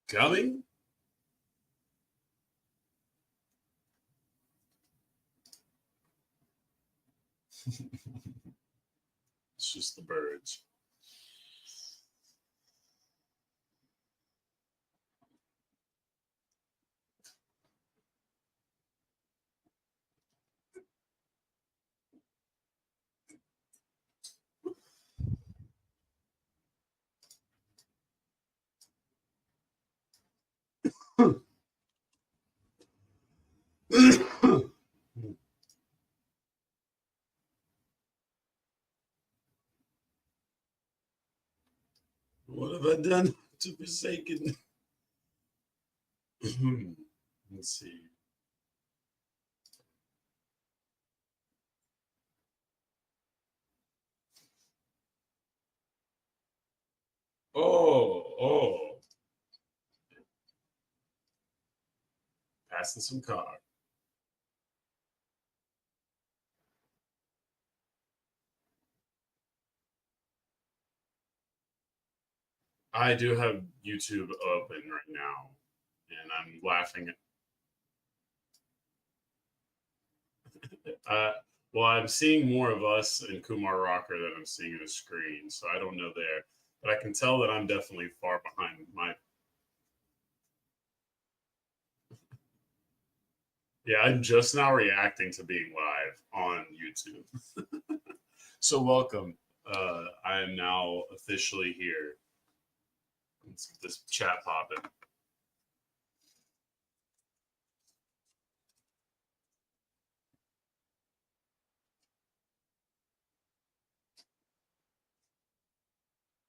Coming? It's just the birds. What have I done to Forsaken? Let's see. Oh. Passing some car. I do have YouTube open right now, and I'm laughing. Well, I'm seeing more of us and Kumar Rocker than I'm seeing in the screen, so I don't know there. But I can tell that I'm definitely far behind my. Yeah, I'm just now reacting to being live on YouTube. So welcome. I am now officially here. Let's get this chat popping.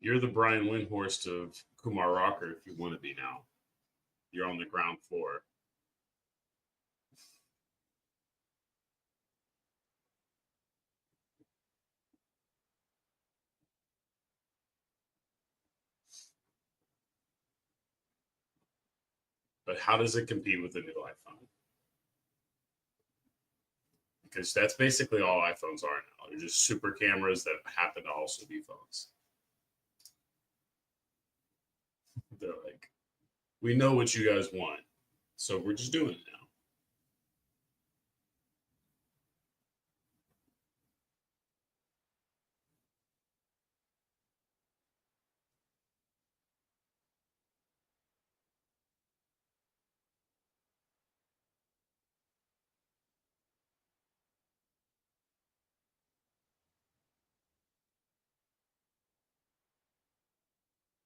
You're the Brian Windhorst of Kumar Rocker if you want to be now. You're on the ground floor. But how does it compete with the new iPhone? Because that's basically all iPhones are now. They're just super cameras that happen to also be phones. They're like, we know what you guys want, so we're just doing it now.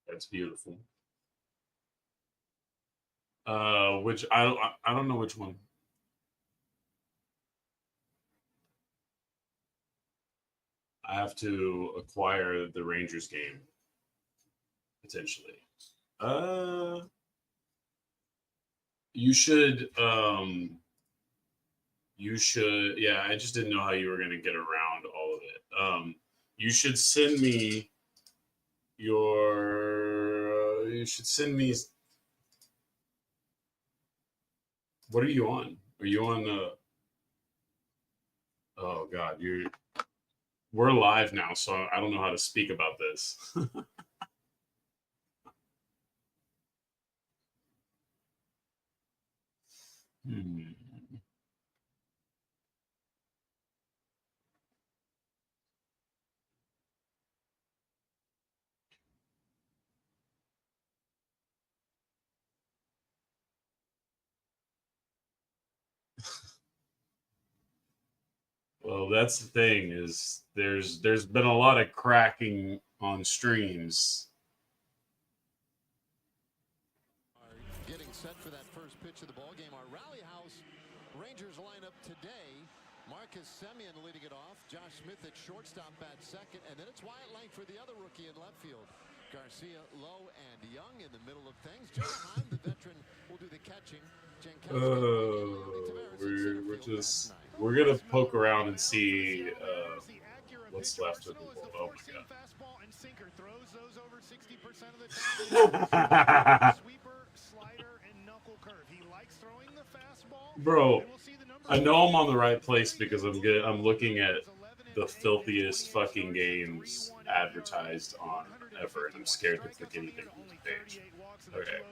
That's beautiful. Which I don't know which one. I have to acquire the Rangers game potentially. Uh, you should. You should. Yeah, I just didn't know how you were going to get around all of it. You should send me your. You should send me. What are you on? Are you on? Oh God, you're. We're live now, so I don't know how to speak about this. Hmm. Well, that's the thing is there's been a lot of cracking on streams. Getting set for that first pitch of the ball game. Our Rally House Rangers lineup today. Marcus Semien leading it off. Josh Smith at shortstop at second, and then it's Wyatt Lang for the other rookie in left field. Garcia, Lowe, and Young in the middle of things. Jonah Heim, the veteran, will do the catching. We're gonna poke around and see what's left of the world. Oh my god! Bro, I know I'm on the right place because I'm looking at the filthiest fucking games advertised on ever, and I'm scared to click anything from this page. Okay.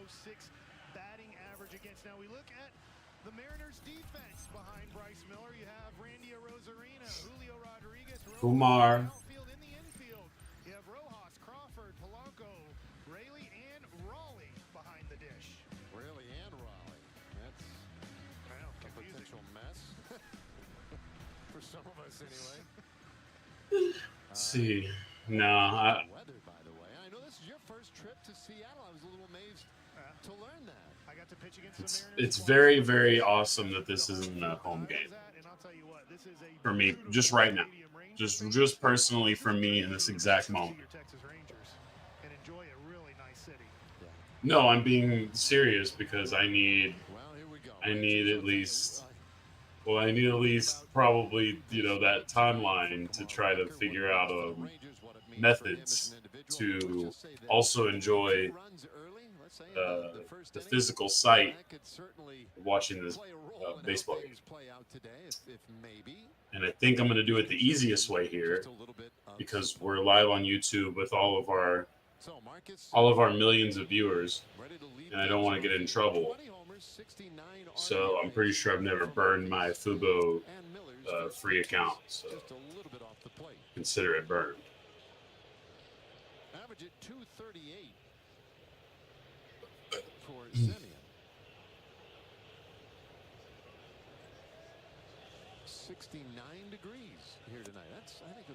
Batting average against. Now we look at the Mariners defense behind Bryce Miller. You have Randy Rosarina, Julio Rodriguez, Kumar. outfield in the infield. You have Rojas, Crawford, Polanco, Rayleigh, and Raleigh behind the dish. Rayleigh and Raleigh. That's a potential mess for some of us anyway. Let's see. No, Weather, by the way. I know this is your first trip to Seattle. I was a little amazed to learn that. I got to pitch against it's very, very awesome that this isn't a home game for me, just right now. Just personally for me in this exact moment. No, I'm being serious because I need at least, well, I need at least probably, that timeline to try to figure out methods to also enjoy the physical sight of watching this baseball game. And I think I'm going to do it the easiest way here because we're live on YouTube with all of our millions of viewers, and I don't want to get in trouble. So I'm pretty sure I've never burned my Fubo free account, so consider it burned. Average at 238 for Semien. 69 degrees here tonight. That's, I think,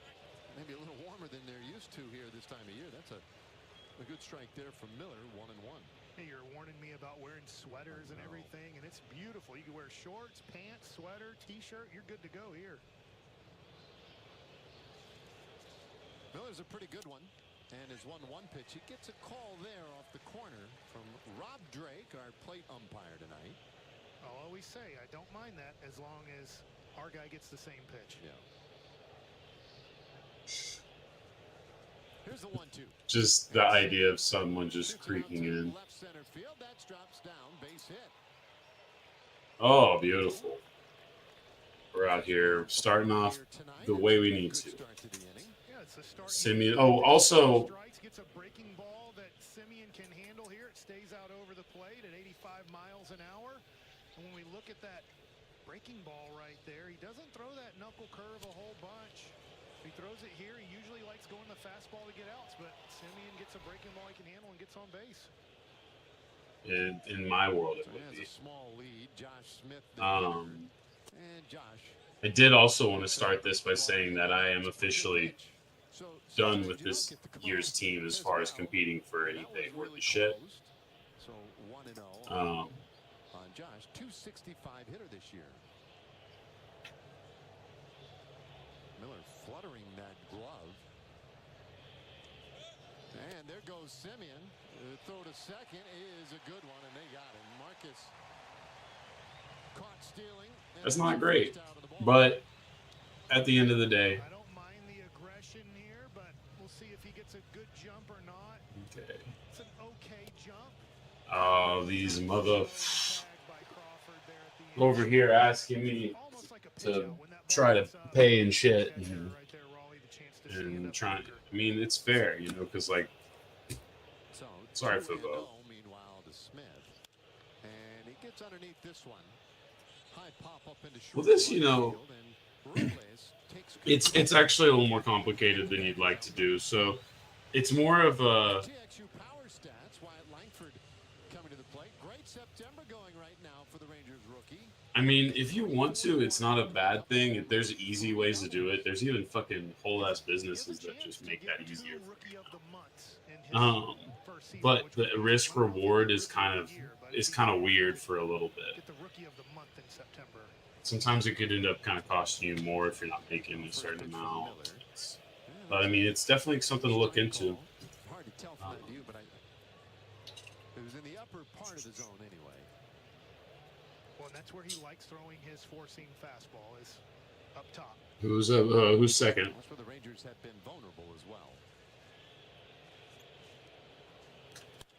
maybe a little warmer than they're used to here this time of year. That's a good strike there from Miller, 1-1. Hey, you're warning me about wearing sweaters and everything, and it's beautiful. You can wear shorts, pants, sweater, T-shirt. You're good to go here. Miller's a pretty good one, and his 1-1 pitch. He gets a call there off the corner from Rob Drake, our plate umpire tonight. I'll always say I don't mind that as long as our guy gets the same pitch. Yeah. Here's the 1-2. Just the idea of someone just creaking in. Left center field. That drops down. Base hit. Oh, beautiful. We're out here starting off the way we need to. Semien. Oh, also. Gets a breaking ball that Semien can handle here. It stays out over the plate at 85 miles an hour. And when we look at that breaking ball right there, he doesn't throw that knuckle curve a whole bunch. If he throws it here, he usually likes going the fastball to get outs, but Semien gets a breaking ball he can handle and gets on base. In my world, it would be. A small lead. Josh Smith. And Josh. I did also want to start this by saying that I am officially done with this year's team as far as competing for anything worth a shit. So 1-0 on Josh, 265 hitter this year. Miller fluttering that glove. And there goes Semien. Throw to second is a good one, and they got him. Marcus caught stealing. That's not great, but at the end of the day. I don't mind the aggression here, but we'll see if he gets a good jump or not. Okay. It's an okay jump. Oh, these mother over here asking me to try to pay and shit, and trying. I mean, it's fair, because like. Sorry, Fubo. Meanwhile to Smith, and he gets underneath this one. High pop up into short. Well, this, it's actually a little more complicated than you'd like to do. So, it's more of a. TXU power stats. Wyatt Langford coming to the plate. Great September going right now for the Rangers rookie. I mean, if you want to, it's not a bad thing. There's easy ways to do it. There's even fucking whole ass businesses that just make that easier. But the risk reward is kind of weird for a little bit. Sometimes it could end up kind of costing you more if you're not making a certain amount. But I mean, it's definitely something to look into. Hard to tell from that view, but it was in the upper part of the zone anyway. Well, and that's where he likes throwing his four-seam fastball, is up top. Who's second? That's where the Rangers have been vulnerable as well.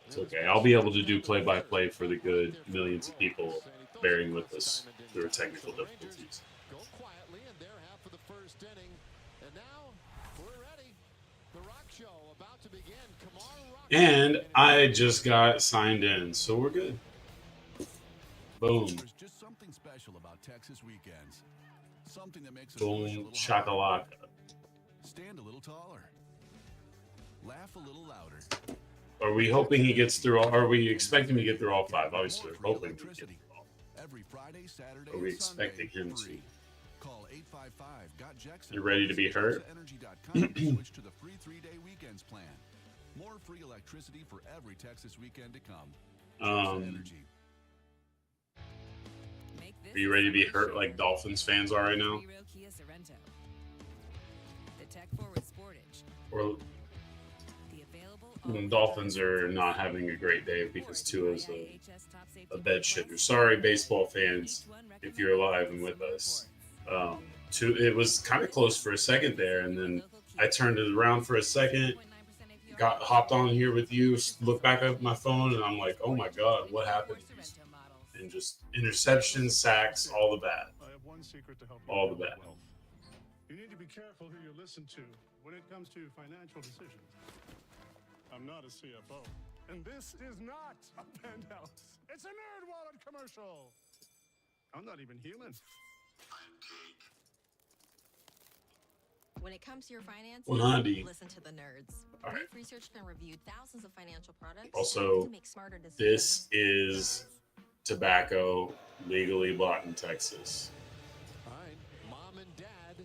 It's okay. I'll be able to do play-by-play for the good millions of people bearing with us through technical difficulties. Go quietly, and they're half of the first inning. And now we're ready. The Rock Show about to begin. Kumar And I just got signed in, so we're good. Boom. There's just something special about Texas weekends. Something that makes us push a Boom. little Shakalaka. harder, stand a little taller, laugh a little louder. Are we hoping he gets through all? Are we expecting to get through all 5? Obviously, we're hoping to get through all. Every Friday, Saturday, Are we and Sunday, expecting him to? free. Call 855-GOT-JEXA. You ready to be hurt? Switch to the free 3-day weekends plan. More free electricity for every Texas weekend to come. Energy. Are you ready to be hurt like Dolphins fans are right now? Or the Dolphins are not having a great day because Tua's a bed shitter. Sorry, baseball fans, if you're alive and with us. It was kind of close for a second there, and then I turned it around for a second, hopped on here with you, looked back at my phone, and I'm like, oh my God, what happened? And just interceptions, sacks, all the bad. I have one secret to help you All the build bad. wealth. You need to be careful who you listen to when it comes to financial decisions. I'm not a CFO, and this is not a penthouse. It's a Nerd Wallet commercial. I'm not even human. When it comes to your finances, 100. listen to the nerds. All right. Brief Research can review thousands of financial products Also, to make smarter decisions. This is tobacco legally bought in Texas. All right, Mom and Dad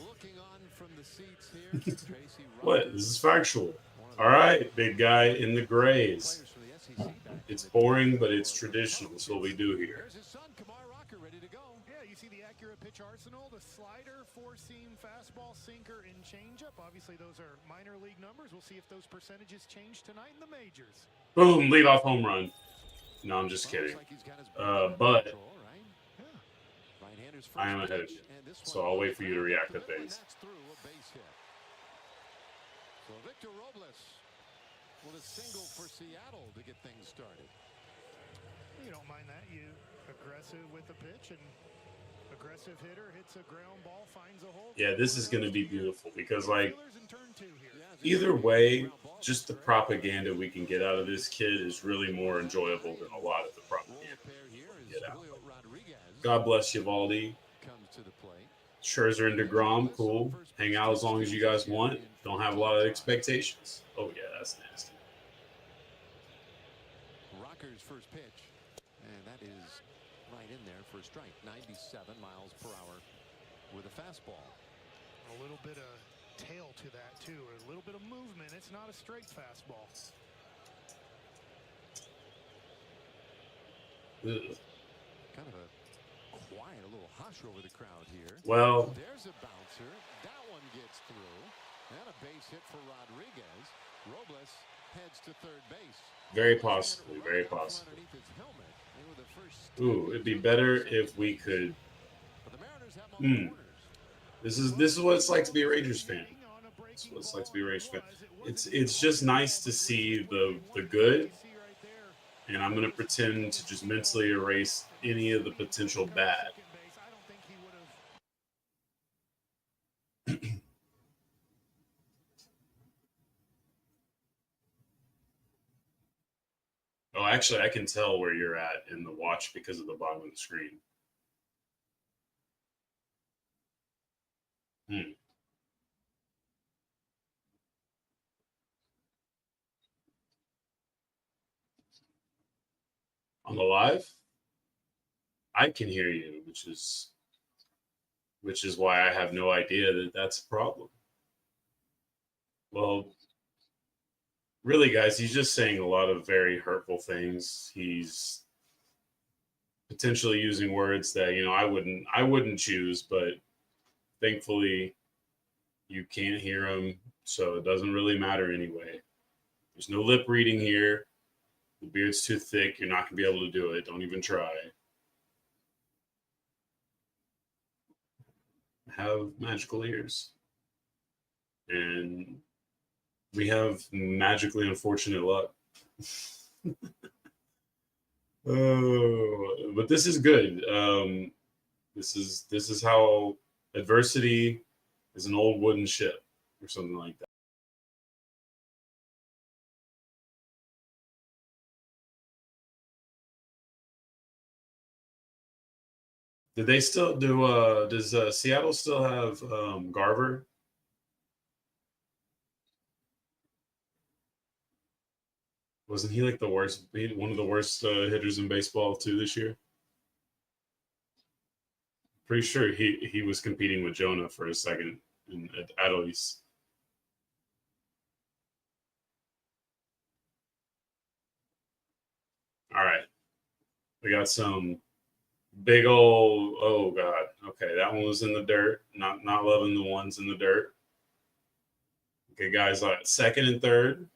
looking on from the seats here. Tracy What? This is factual. All right, big guy in the grays. players for the SEC back. It's boring, but it's traditional. That's what we do here. There's his son, Kumar Rocker, ready to go. Yeah, you see the accurate pitch arsenal, the slider, four-seam fastball, sinker, and changeup. Obviously, those are minor league numbers. We'll see if those percentages change tonight in the majors. Boom, leadoff home run. No, I'm just kidding. Looks like he's got his But control, right? Yeah. Right-handers I am first ahead of pitch, you. and this So one I'll wait for you to grounded react to the middle, and things. that's through a base hit. So Victor Robles with a single for Seattle to get things started. You don't mind that. You aggressive with the pitch, and aggressive hitter hits a ground ball, finds a hole. Yeah, this is going to be beautiful because, like, Fielders in turn two here. either way, just the propaganda we can get out of this kid is really more enjoyable than a lot of the propaganda we can get out. God bless you, Valdi. Comes to the plate. Scherzer and DeGrom, cool. Hang out as long as you guys want. Don't have a lot of expectations. Oh, yeah, that's nasty. Rocker's first pitch, and that is right in there for a strike. 97 miles per hour with a fastball. A little bit of tail to that, too. A little bit of movement. It's not a straight fastball. Ugh. Kind of a quiet, a little hush over the crowd here. Well, There's a bouncer. That one gets through. And a base hit for Rodriguez. Robles heads to third base. very possibly, very possibly. Underneath his helmet. And with the first Ooh, it'd be better if we could. But the Mariners have them on the corners. This is what it's like to be a Rangers fan. This is what it's like to be a Rangers fan. It's just nice to see the good, and I'm gonna pretend to just mentally erase any of the potential bad. Oh, actually, I can tell where you're at in the watch because of the bottom of the screen. On the live, I can hear you, which is why I have no idea that that's a problem. Well, really, guys, he's just saying a lot of very hurtful things. He's potentially using words that, I wouldn't choose, but thankfully you can't hear him, so it doesn't really matter anyway. There's no lip reading here. The beard's too thick. You're not going to be able to do it. Don't even try. Have magical ears. And we have magically unfortunate luck. Oh, but this is good. This is how adversity is an old wooden ship or something like that. Did they still do? Does Seattle still have Garver? Wasn't he like the worst? One of the worst hitters in baseball too this year. Pretty sure he was competing with Jonah for a second at least. All right, we got some big old. Oh god. Okay, that one was in the dirt. Not loving the ones in the dirt. Okay, guys, like second and third.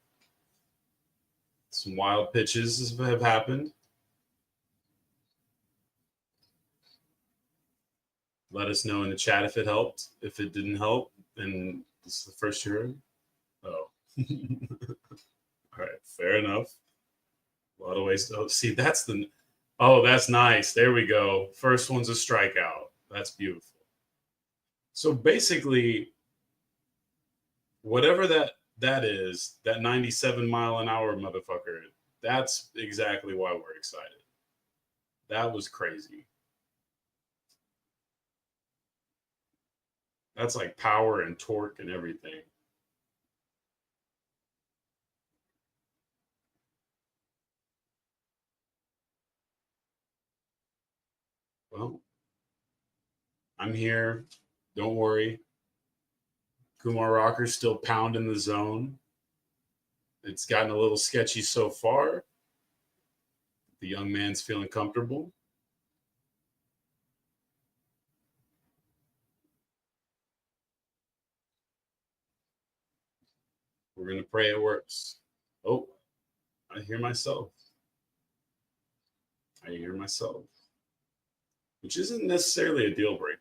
Some wild pitches have happened. Let us know in the chat if it helped. If it didn't help, then this is the first you heard. Oh. All right, fair enough. A lot of ways to see. That's nice. There we go. First one's a strikeout. That's beautiful. So basically, whatever that is, that 97-mile-an-hour motherfucker, that's exactly why we're excited. That was crazy. That's like power and torque and everything. Well, I'm here. Don't worry. Kumar Rocker's still pounding the zone. It's gotten a little sketchy so far. The young man's feeling comfortable. We're going to pray it works. Oh, I hear myself. Which isn't necessarily a deal breaker.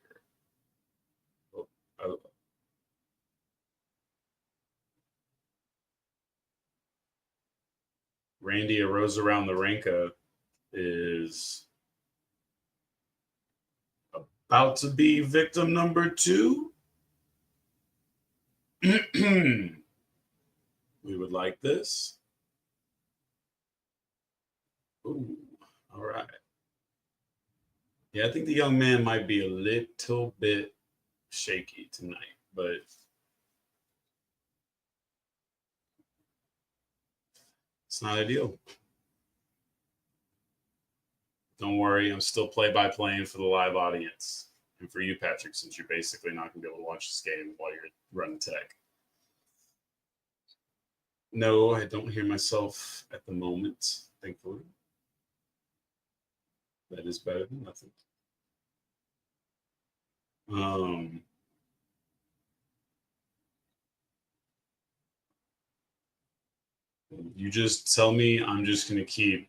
Oh, Randy arose around the Ranka is about to be victim number 2. We would like this. Ooh, all right. Yeah, I think the young man might be a little bit shaky tonight, but it's not ideal. Don't worry, I'm still play-by-playing for the live audience. And for you, Patrick, since you're basically not going to be able to watch this game while you're running tech. No, I don't hear myself at the moment, thankfully. That is better than nothing. You just tell me I'm just going to keep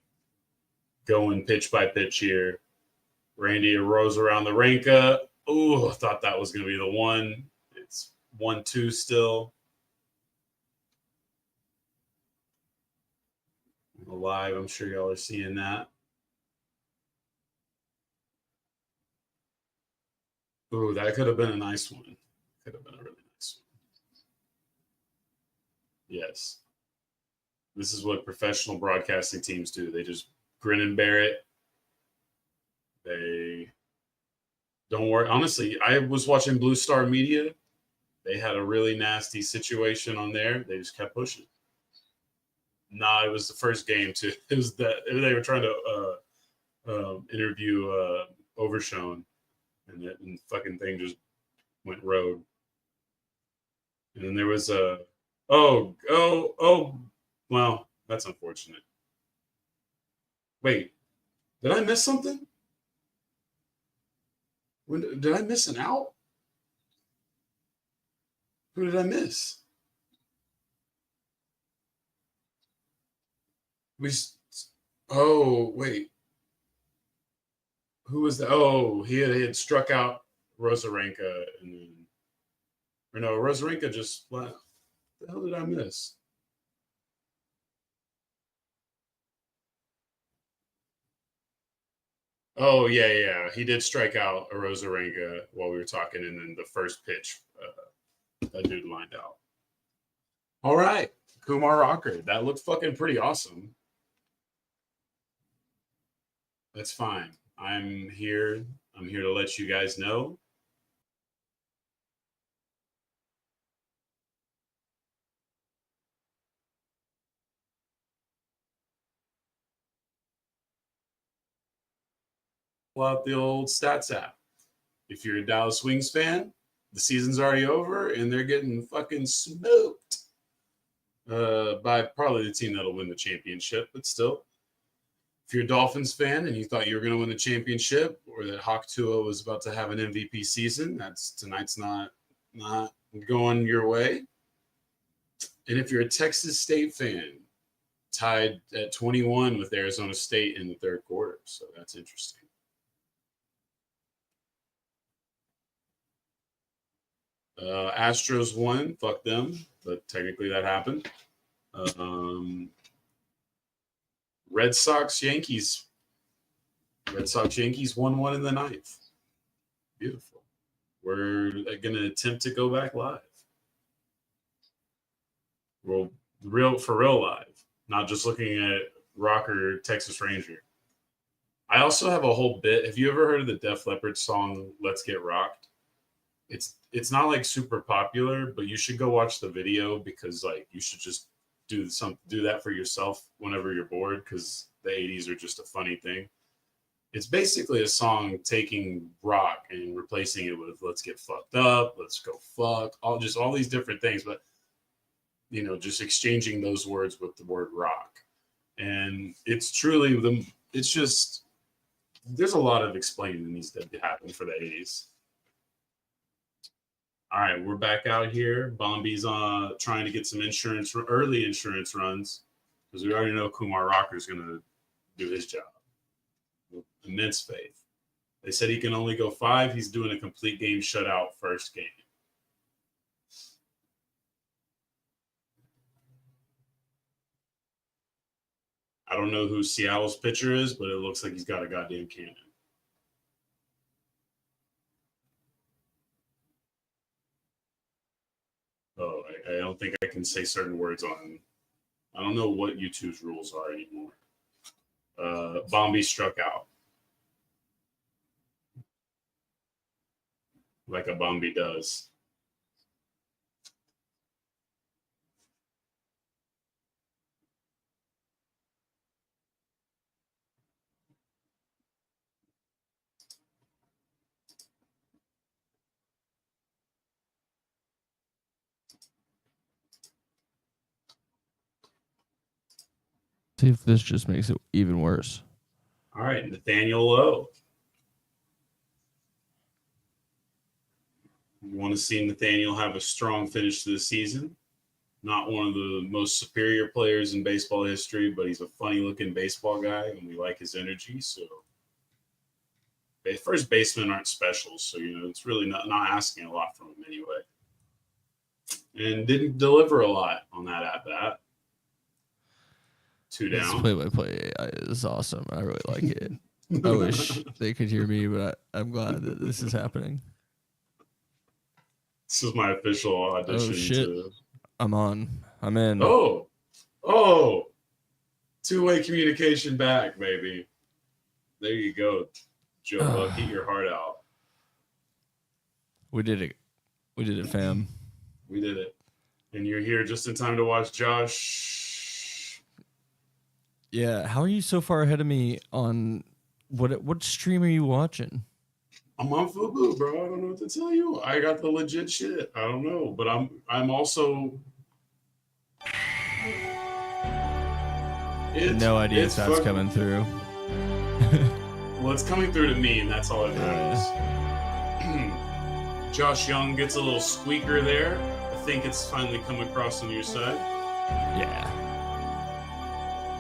going pitch by pitch here. Randy arose around the Ranka. Oh, I thought that was going to be the one. It's 1-2 still. Live, I'm sure y'all are seeing that. Ooh, that could have been a nice one. Could have been a really nice one. Yes. This is what professional broadcasting teams do. They just grin and bear it. They don't worry. Honestly, I was watching Blue Star Media. They had a really nasty situation on there. They just kept pushing. Nah, it was the first game too. It was that they were trying to interview Overshone, and the fucking thing just went rogue. And then there was a well, that's unfortunate. Wait, did I miss something? Did I miss an out? Who did I miss? Wait. Who was that? Oh, he had struck out Rosarenka, and then, or no, Rosarenka just left. What the hell did I miss? Oh yeah. He did strike out Arozarenga while we were talking, and then the first pitch, that dude lined out. All right, Kumar Rocker. That looked fucking pretty awesome. That's fine. I'm here. I'm here to let you guys know. Pull out the old stats app. If you're a Dallas Wings fan, the season's already over and they're getting fucking smoked by probably the team that'll win the championship. But still, if you're a Dolphins fan and you thought you were going to win the championship or that Hawk Tua was about to have an MVP season, tonight's not going your way. And if you're a Texas State fan, tied at 21 with Arizona State in the third quarter, so that's interesting. Astros won. Fuck them. But technically that happened. Red Sox Yankees 1-1 in the ninth. Beautiful. We're going to attempt to go back live. Well, for real live. Not just looking at Rocker Texas Ranger. I also have a whole bit. Have you ever heard of the Def Leppard song "Let's Get Rocked"? It's not like super popular, but you should go watch the video because like you should just do that for yourself whenever you're bored because the 80s are just a funny thing. It's basically a song taking rock and replacing it with "Let's get fucked up," "Let's go fuck," all these different things, but just exchanging those words with the word rock. And it's truly it's just there's a lot of explaining that needs to happen for the 80s. All right, we're back out here. Bombi's trying to get some early insurance runs because we already know Kumar Rocker's going to do his job with immense faith. They said he can only go 5. He's doing a complete game shutout first game. I don't know who Seattle's pitcher is, but it looks like he's got a goddamn cannon. Oh, I don't think I can say certain words on. I don't know what YouTube's rules are anymore. Bombi struck out. Like a Bombi does. See if this just makes it even worse. All right, Nathaniel Lowe. You want to see Nathaniel have a strong finish to the season. Not one of the most superior players in baseball history, but he's a funny-looking baseball guy, and we like his energy. So, first basemen aren't special, so it's really not asking a lot from him anyway. And didn't deliver a lot on that at bat. 2 down. This play-by-play is awesome. I really like it. I wish they could hear me, but I'm glad that this is happening. This is my official audition. Oh, shit. I'm on. I'm in. Oh. Two-way communication back, baby. There you go, Joe Buck. Eat your heart out. We did it. We did it, fam. We did it. And you're here just in time to watch Josh. Yeah. How are you so far ahead of me on what stream are you watching? I'm on Fubu, bro. I don't know what to tell you. I got the legit shit. I don't know, but I'm also. No idea if that's coming through. Well, it's coming through to me, and that's all it matters. Josh Young gets a little squeaker there. I think it's finally come across on your side. Yeah.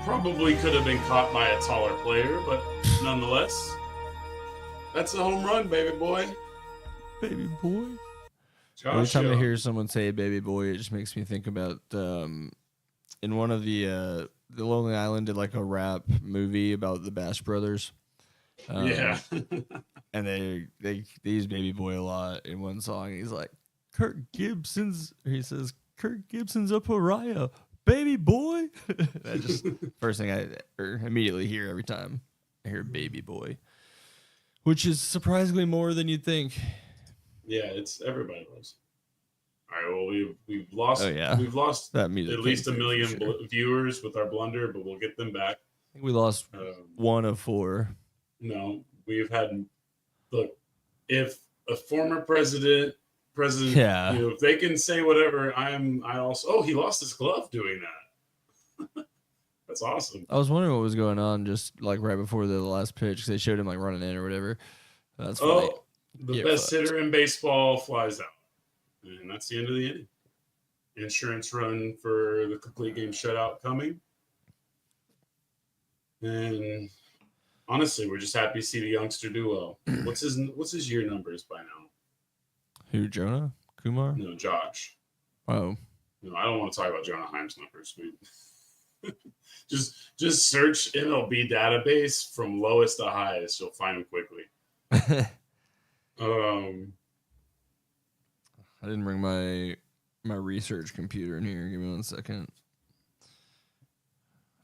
Probably could have been caught by a taller player, but nonetheless, that's a home run, baby boy. Baby boy. Josh Every time Young. I hear someone say "baby boy," it just makes me think about in one of the Lonely Island did like a rap movie about the Bash Brothers, Yeah. And they use Baby Boy a lot in one song. He's like, he says, Kirk Gibson's a pariah, Baby Boy. That just first thing I immediately hear every time I hear Baby Boy, which is surprisingly more than you'd think. Yeah, it's everybody loves. All right, well we've lost. Oh, yeah. We've lost That music at least came a through million for sure. viewers with our blunder, but we'll get them back. I think we lost 1 of 4. No, we've had. Look, if a former president, Yeah. if they can say whatever, I also. Oh, he lost his glove doing that. That's awesome. I was wondering what was going on just like right before the last pitch because they showed him like running in or whatever. That's funny. Oh, the best hitter in baseball flies out, and that's the end of the inning. Insurance run for the complete game shutout coming, and honestly, we're just happy to see the youngster do well. What's his year numbers by now? Who, Jonah? Kumar? No, Josh. Oh. No, I don't want to talk about Jonah Heim's numbers. Just search MLB database from lowest to highest. You'll find them quickly. I didn't bring my research computer in here. Give me 1 second.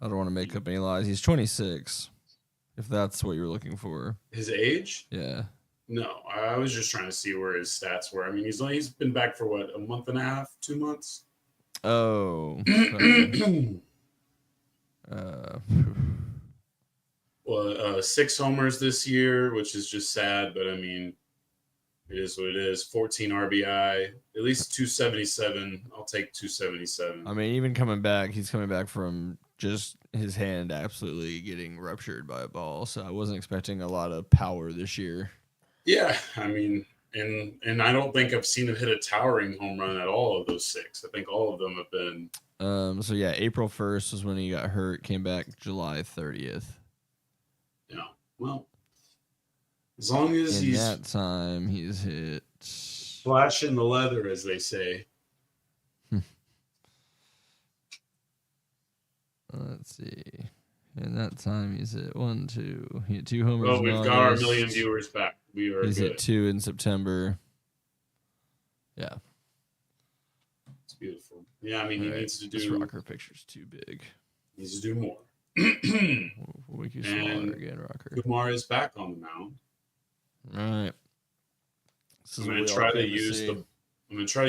I don't want to make up any lies. He's 26. If that's what you're looking for. His age? Yeah. No, I was just trying to see where his stats were. I mean, he's been back for what, a month and a half, 2 months? Oh. Well, 6 homers this year, which is just sad, but I mean, it is what it is. 14 RBI, at least 277. I'll take 277. I mean, even coming back, he's coming back from just his hand absolutely getting ruptured by a ball. So I wasn't expecting a lot of power this year. Yeah, I mean, and I don't think I've seen him hit a towering home run at all of those 6. I think all of them have been. So yeah, April 1st was when he got hurt. Came back July 30th. Yeah, well, as long as in that time he's hit flashing the leather, as they say. Let's see. In that time he's hit 1, 2. He hit 2 homers. Well, we've got our million viewers back. We are. He's good. hit 2 in September. Yeah. It's beautiful. Yeah, I mean, he needs to do. This rocker picture's too big. He needs to do more. We'll make you smaller again, rocker. Kumar is back on the mound. All right. I'm going to try to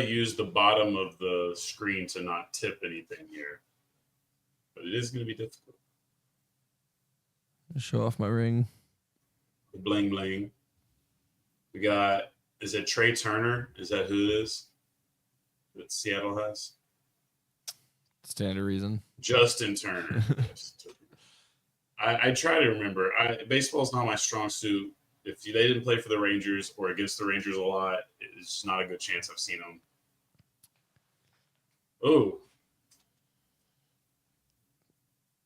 use the bottom of the screen to not tip anything here, but it is going to be difficult. Show off my ring. The bling bling. We got. Is it Trey Turner? Is that who it is? That Seattle has. Stand to reason. Justin Turner. I try to remember. Baseball's not my strong suit. If they didn't play for the Rangers or against the Rangers a lot, it's not a good chance I've seen them. Oh.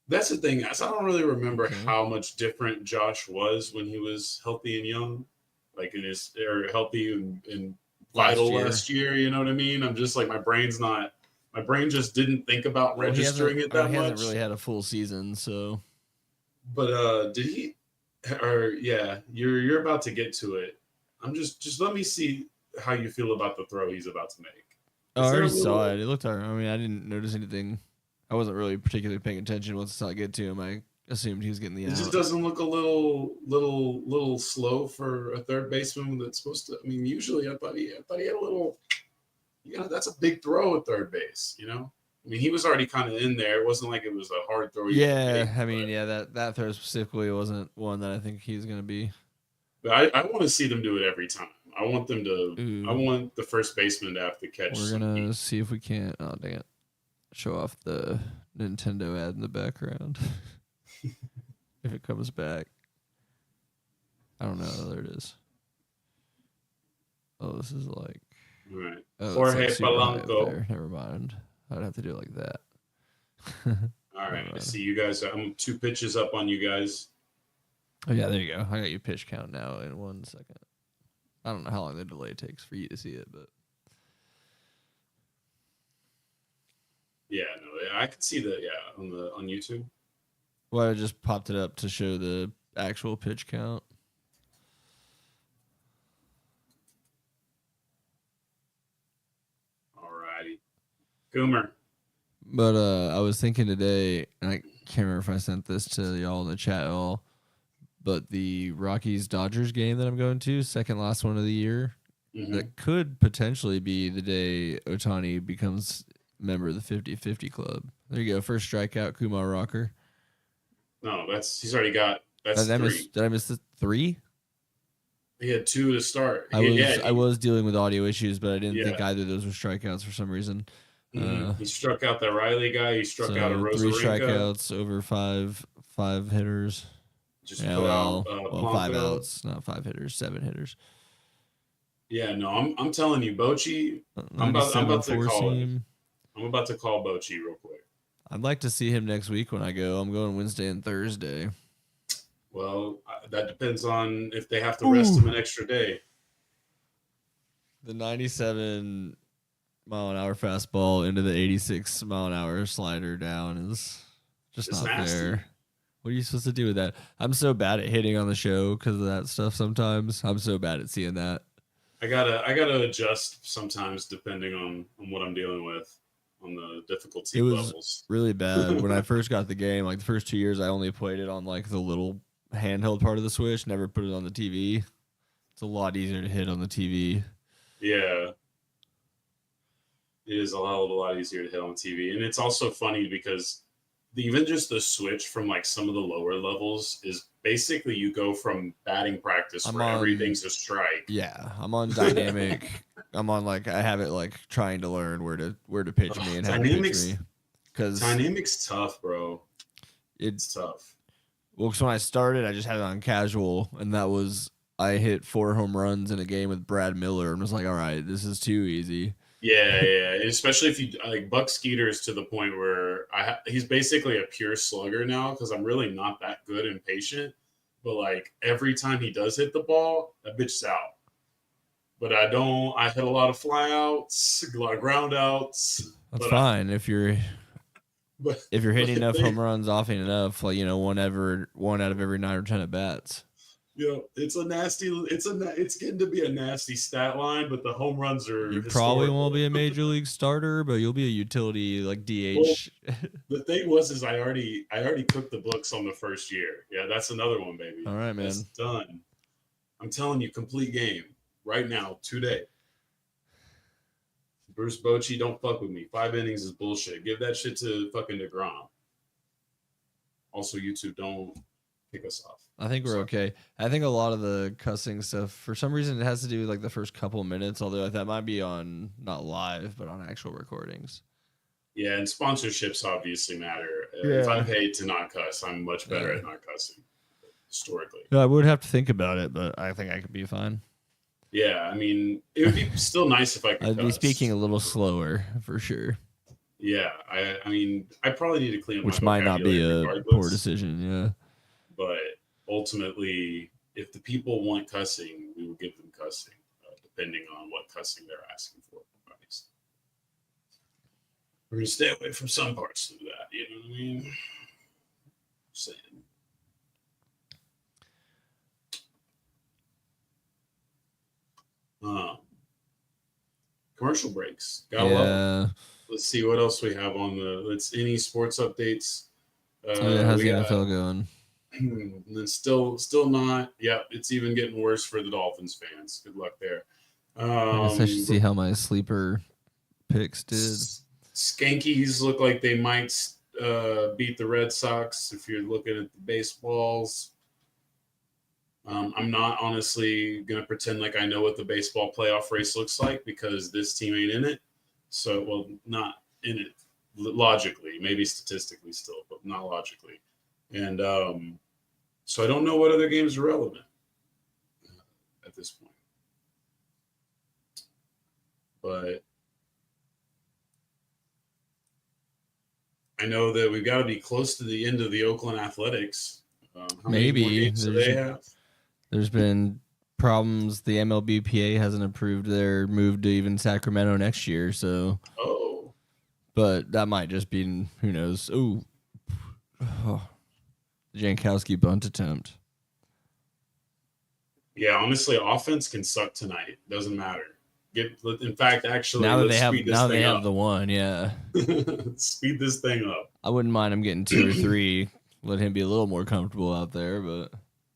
That's the thing. I don't really remember how much different Josh was when he was healthy and young. Like healthy and vital last year. You know what I mean? I'm just like, my brain just didn't think about registering it that much. He hasn't really had a full season, so. But did he? Or yeah, you're about to get to it. I'm just let me see how you feel about the throw he's about to make. I already saw it. It looked alright. I mean, I didn't notice anything. I wasn't really particularly paying attention once I get to him. I assumed he was getting the out. It just doesn't look a little slow for a third baseman that's supposed to. I mean, usually I thought he had a little. That's a big throw at third base. I mean, he was already kind of in there. It wasn't like it was a hard throw. That throw specifically wasn't one that I think he's going to be. But I want to see them do it every time. I want them to. Ooh. I want the first baseman to have to catch. We're going to see if we can't. Oh, dang it. Show off the Nintendo ad in the background. If it comes back. I don't know. There it is. Oh, this is like. All right. Oh, Jorge it's like Polanco. Never mind. I'd have to do it like that. All right. I see you guys. I'm 2 pitches up on you guys. Oh, yeah, there you go. I got your pitch count now in 1 second. I don't know how long the delay takes for you to see it, but. Yeah, no, I could see that. Yeah, on YouTube. Well, I just popped it up to show the actual pitch count. Kumar. But I was thinking today, and I can't remember if I sent this to y'all in the chat at all, but the Rockies-Dodgers game that I'm going to, second last one of the year, that could potentially be the day Ohtani becomes member of the 50-50 club. There you go. First strikeout, Kumar Rocker. No, he's already got that's three. Did I miss the 3? He had 2 to start. I was dealing with audio issues, but I didn't think either of those were strikeouts for some reason. He struck out that Riley guy. He struck out a Rosarenko. 3 strikeouts over five hitters. Just put out 5 outs, not 5 hitters, 7 hitters. Yeah, no, I'm telling you, Bochy. I'm about to call him. I'm about to call Bochy real quick. I'd like to see him next week when I go. I'm going Wednesday and Thursday. Well, that depends on if they have to rest him an extra day. The 97 mile an hour fastball into the 86 mile an hour slider down is just not nasty. fair. What are you supposed to do with that? I'm so bad at hitting on the show because of that stuff sometimes. I'm so bad at seeing that. I gotta adjust sometimes depending on what I'm dealing with on the difficulty levels. It was really bad when I first got the game. Like the first 2 years, I only played it on like the little handheld part of the Switch. Never put it on the TV. It's a lot easier to hit on the TV. Yeah, it is a lot easier to hit on TV, and it's also funny because even just the switch from like some of the lower levels is basically you go from batting practice where everything's a strike. Yeah, I'm on dynamic. I'm on like I have it like trying to learn where to pitch me and how to pitch me. Because dynamic's tough, bro. It's tough. Well, because when I started, I just had it on casual, and that was I hit 4 home runs in a game with Brad Miller, and was like, all right, this is too easy. Yeah. Especially if you like Buck Skeeter's to the point where he's basically a pure slugger now because I'm really not that good and patient. But like every time he does hit the ball, that bitch is out. But I hit a lot of flyouts, a lot of ground outs. That's fine if you're hitting enough home runs often enough, like one out of every 9 or 10 at bats. It's getting to be a nasty stat line, but the home runs are. You probably won't be a major league starter, but you'll be a utility like DH. Well, the thing was, I already cooked the books on the first year. Yeah, that's another one, baby. All right, man. It's done. I'm telling you, complete game right now, today. Bruce Bochy, don't fuck with me. 5 innings is bullshit. Give that shit to fucking DeGrom. Also, YouTube, don't kick us off. I think we're okay. I think a lot of the cussing stuff, for some reason, it has to do with like the first couple minutes, although that might be on not live, but on actual recordings. Yeah, and sponsorships obviously matter. If I'm paid to not cuss, I'm much better at not cussing, historically. Yeah, I would have to think about it, but I think I could be fine. Yeah, I mean, it would be still nice if I could I'd be speaking a little slower, for sure. Yeah, I mean, I probably need to clean up which my might not be a poor decision, yeah. But ultimately, if the people want cussing, we will give them cussing, depending on what cussing they're asking for. Obviously, we're gonna stay away from some parts of that. You know what I mean? Just saying. Commercial breaks. Let's see what else we have on any sports updates. How's the NFL going? And then still not. Yeah, it's even getting worse for the Dolphins fans. Good luck there. I guess I should see how my sleeper picks did. Skankies look like they might beat the Red Sox if you're looking at the baseballs. I'm not honestly going to pretend like I know what the baseball playoff race looks like because this team ain't in it. So, well, not in it logically, maybe statistically still, but not logically. And so I don't know what other games are relevant at this point. But I know that we've got to be close to the end of the Oakland Athletics. How many more games do they have? There's been problems. The MLBPA hasn't approved their move to even Sacramento next year. So, but that might just be, who knows? Oh, Jankowski bunt attempt. Yeah, honestly, offense can suck tonight. Doesn't matter. In fact, actually, now that let's speed this thing up. the one, yeah. Speed this thing up. I wouldn't mind him getting 2 or 3. Let him be a little more comfortable out there, but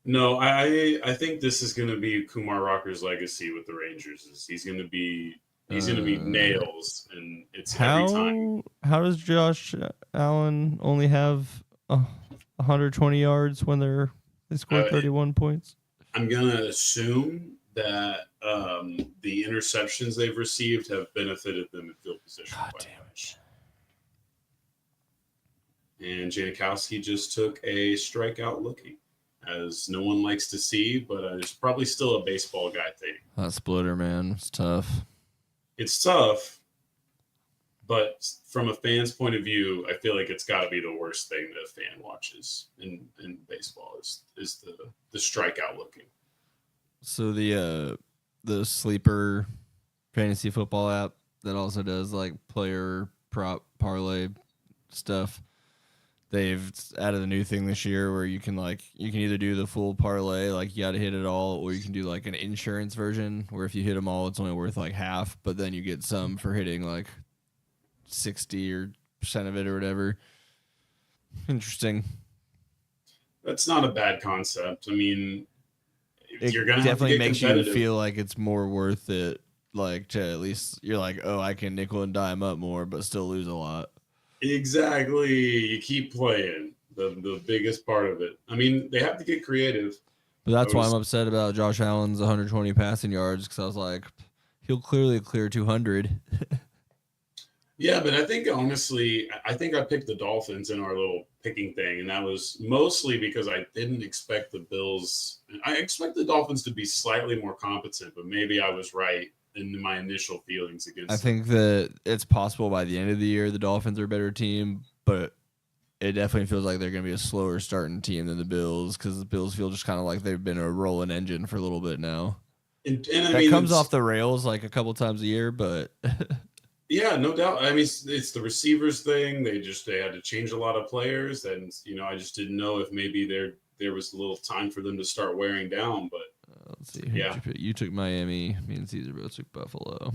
No, I think this is going to be Kumar Rocker's legacy with the Rangers. He's going to be nails, and it's every time. How does Josh Allen only have 120 yards when they score 31 points? I'm gonna assume that the interceptions they've received have benefited them in field position quite much. And Janikowski just took a strikeout looking, as no one likes to see, but it's probably still a baseball guy thing. That splitter, man, it's tough. It's tough, but from a fan's point of view, I feel like it's got to be the worst thing that a fan watches in baseball is the strikeout looking. So the sleeper fantasy football app that also does like player prop parlay stuff, they've added a new thing this year where you can either do the full parlay, like you got to hit it all, or you can do like an insurance version where if you hit them all, it's only worth like half, but then you get some for hitting like 60% of it or whatever. Interesting. That's not a bad concept. I mean, you're gonna definitely makes you feel like it's more worth it. Like to at least you're like, oh, I can nickel and dime up more, but still lose a lot. Exactly. You keep playing. The biggest part of it. I mean, they have to get creative. But that's why I'm upset about Josh Allen's 120 passing yards, because I was like, he'll clearly clear 200. Yeah, but I think honestly, I picked the Dolphins in our little picking thing, and that was mostly because I didn't expect the Bills. I expect the Dolphins to be slightly more competent, but maybe I was right in my initial feelings against I think that it's possible by the end of the year the Dolphins are a better team, but it definitely feels like they're going to be a slower starting team than the Bills, because the Bills feel just kind of like they've been a rolling engine for a little bit now. And that comes off the rails like a couple times a year, but yeah, no doubt. I mean, it's the receivers thing. They had to change a lot of players, and I just didn't know if maybe there was a little time for them to start wearing down. But let's see. Yeah, you took Miami. Me and Caesar both took Buffalo.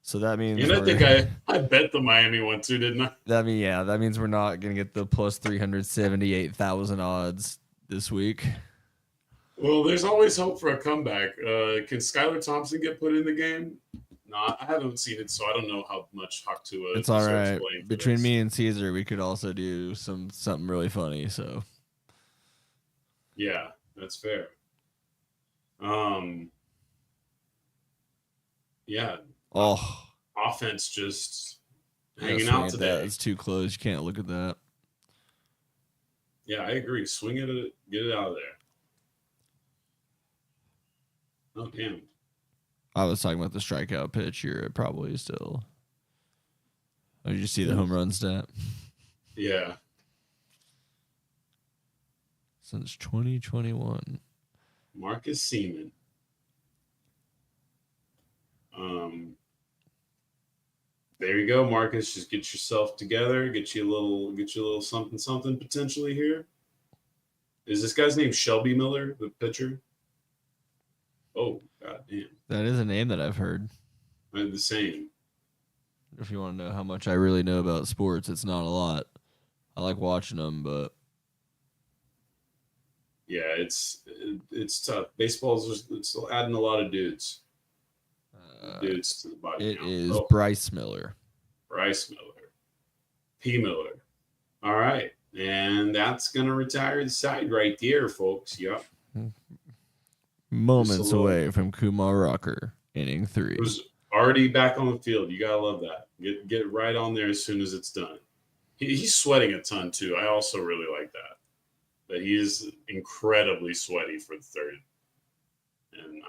So that means, and I think I bet the Miami one too, didn't I? That means we're not gonna get the plus 378,000 odds this week. Well, there's always hope for a comeback. Can Skylar Thompson get put in the game? No, I haven't seen it, so I don't know how much Haktua. It's all right. Between me and Caesar, we could also do something really funny. So, yeah, that's fair. Yeah. Oh, offense just hanging out today. It's too close. You can't look at that. Yeah, I agree. Swing it, get it out of there. Oh, damn. I was talking about the strikeout pitch. You're probably still. Oh, did you see the home run stat? Yeah. Since 2021. Marcus Seaman. There you go, Marcus. Just get yourself together. Get you a little something potentially here. Is this guy's name Shelby Miller, the pitcher? Oh, god damn. That is a name that I've heard. I'm the same. If you want to know how much I really know about sports, it's not a lot. I like watching them, but yeah, it's tough. Baseball's it's adding a lot of dudes. Dudes to the body. It is Bryce Miller. Bryce Miller. P. Miller. All right. And that's going to retire the side right there, folks. Yep. Moments away from Kumar Rocker, inning 3. Who's already back on the field. You got to love that. Get it right on there as soon as it's done. He's sweating a ton, too. I also really like that. But he is incredibly sweaty for the third.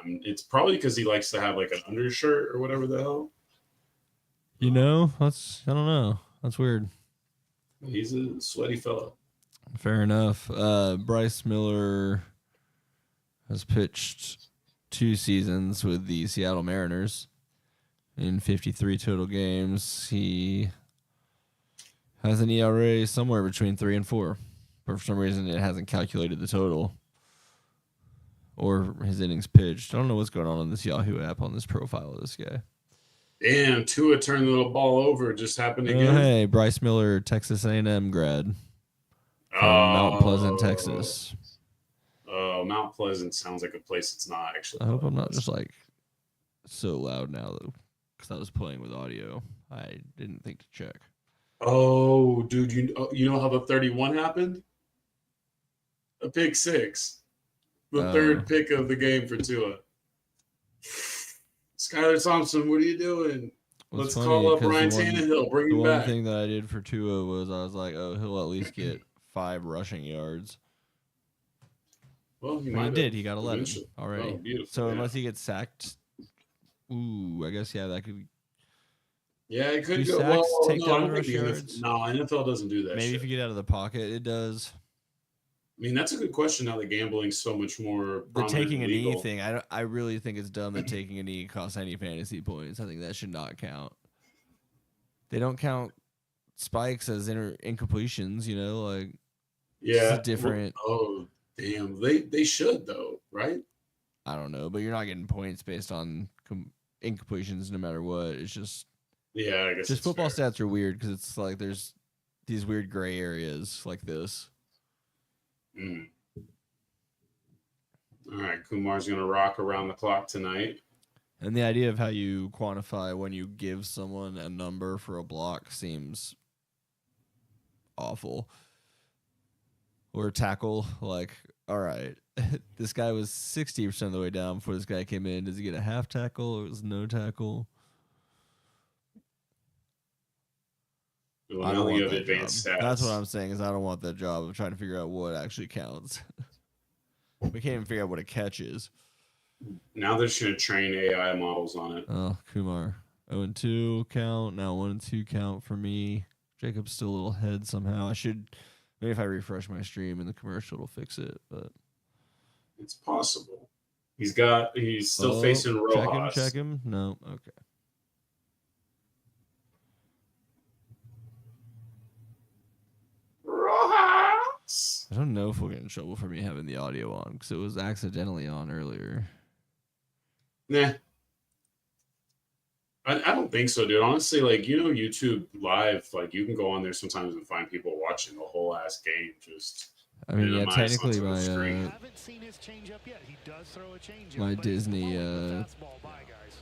And it's probably because he likes to have like an undershirt or whatever the hell. I don't know. That's weird. He's a sweaty fellow. Fair enough. Bryce Miller has pitched 2 seasons with the Seattle Mariners in 53 total games. He has an ERA somewhere between 3 and 4, but for some reason it hasn't calculated the total. or his innings pitched. I don't know what's going on this Yahoo app on this profile of this guy. Damn, Tua turned the little ball over. It just happened Oh, again. hey, Bryce Miller, Texas A&M grad from Mount Pleasant, Texas. Oh, Mount Pleasant sounds like a place it's not actually. I hope I'm not just like so loud now though, because I was playing with audio. I didn't think to check. Oh, dude, you know how the 31 happened? A pick six, the third pick of the game for Tua. Skylar Thompson, what are you doing? Let's call up Ryan Tannehill. Bring him back. The one thing that I did for Tua was I was like, oh, he'll at least get 5 rushing yards. Well, he did. He got 11 already. Oh, beautiful. So unless he gets sacked, I guess that could. Yeah, it could go. Well, take no, down rush yards. No, NFL doesn't do that. Maybe if you get out of the pocket, it does. I mean, that's a good question. Now that gambling's so much more the taking a knee thing, I really think it's dumb that taking a knee costs any fantasy points. I think that should not count. They don't count spikes as incompletions, you know, like it's different. Oh, damn, they should though, right? I don't know, but you're not getting points based on incompletions no matter what. It's just I guess just football stats are weird because it's like there's these weird gray areas like this. All right, Kumar's going to rock around the clock tonight. And the idea of how you quantify when you give someone a number for a block seems awful. Or a tackle, like, all right, this guy was 60% of the way down before this guy came in. Does he get a half tackle or was no tackle? Well, I don't want that advanced stats. That's what I'm saying is I don't want that job of trying to figure out what actually counts. We can't even figure out what a catch is. Now they're just going to train AI models on it. Oh, Kumar. 0-2 count. Now 1-2 count for me. Jacob's still a little ahead somehow. Maybe if I refresh my stream and the commercial will fix it, but it's possible. He's still facing Rojas. Check him. No. Okay. I don't know if we'll get in trouble for me having the audio on because it was accidentally on earlier. Nah. I don't think so, dude. Honestly, like, YouTube Live, like, you can go on there sometimes and find people watching the whole ass game. I mean, yeah, technically I haven't seen his changeup yet. He does throw a changeup. My Disney,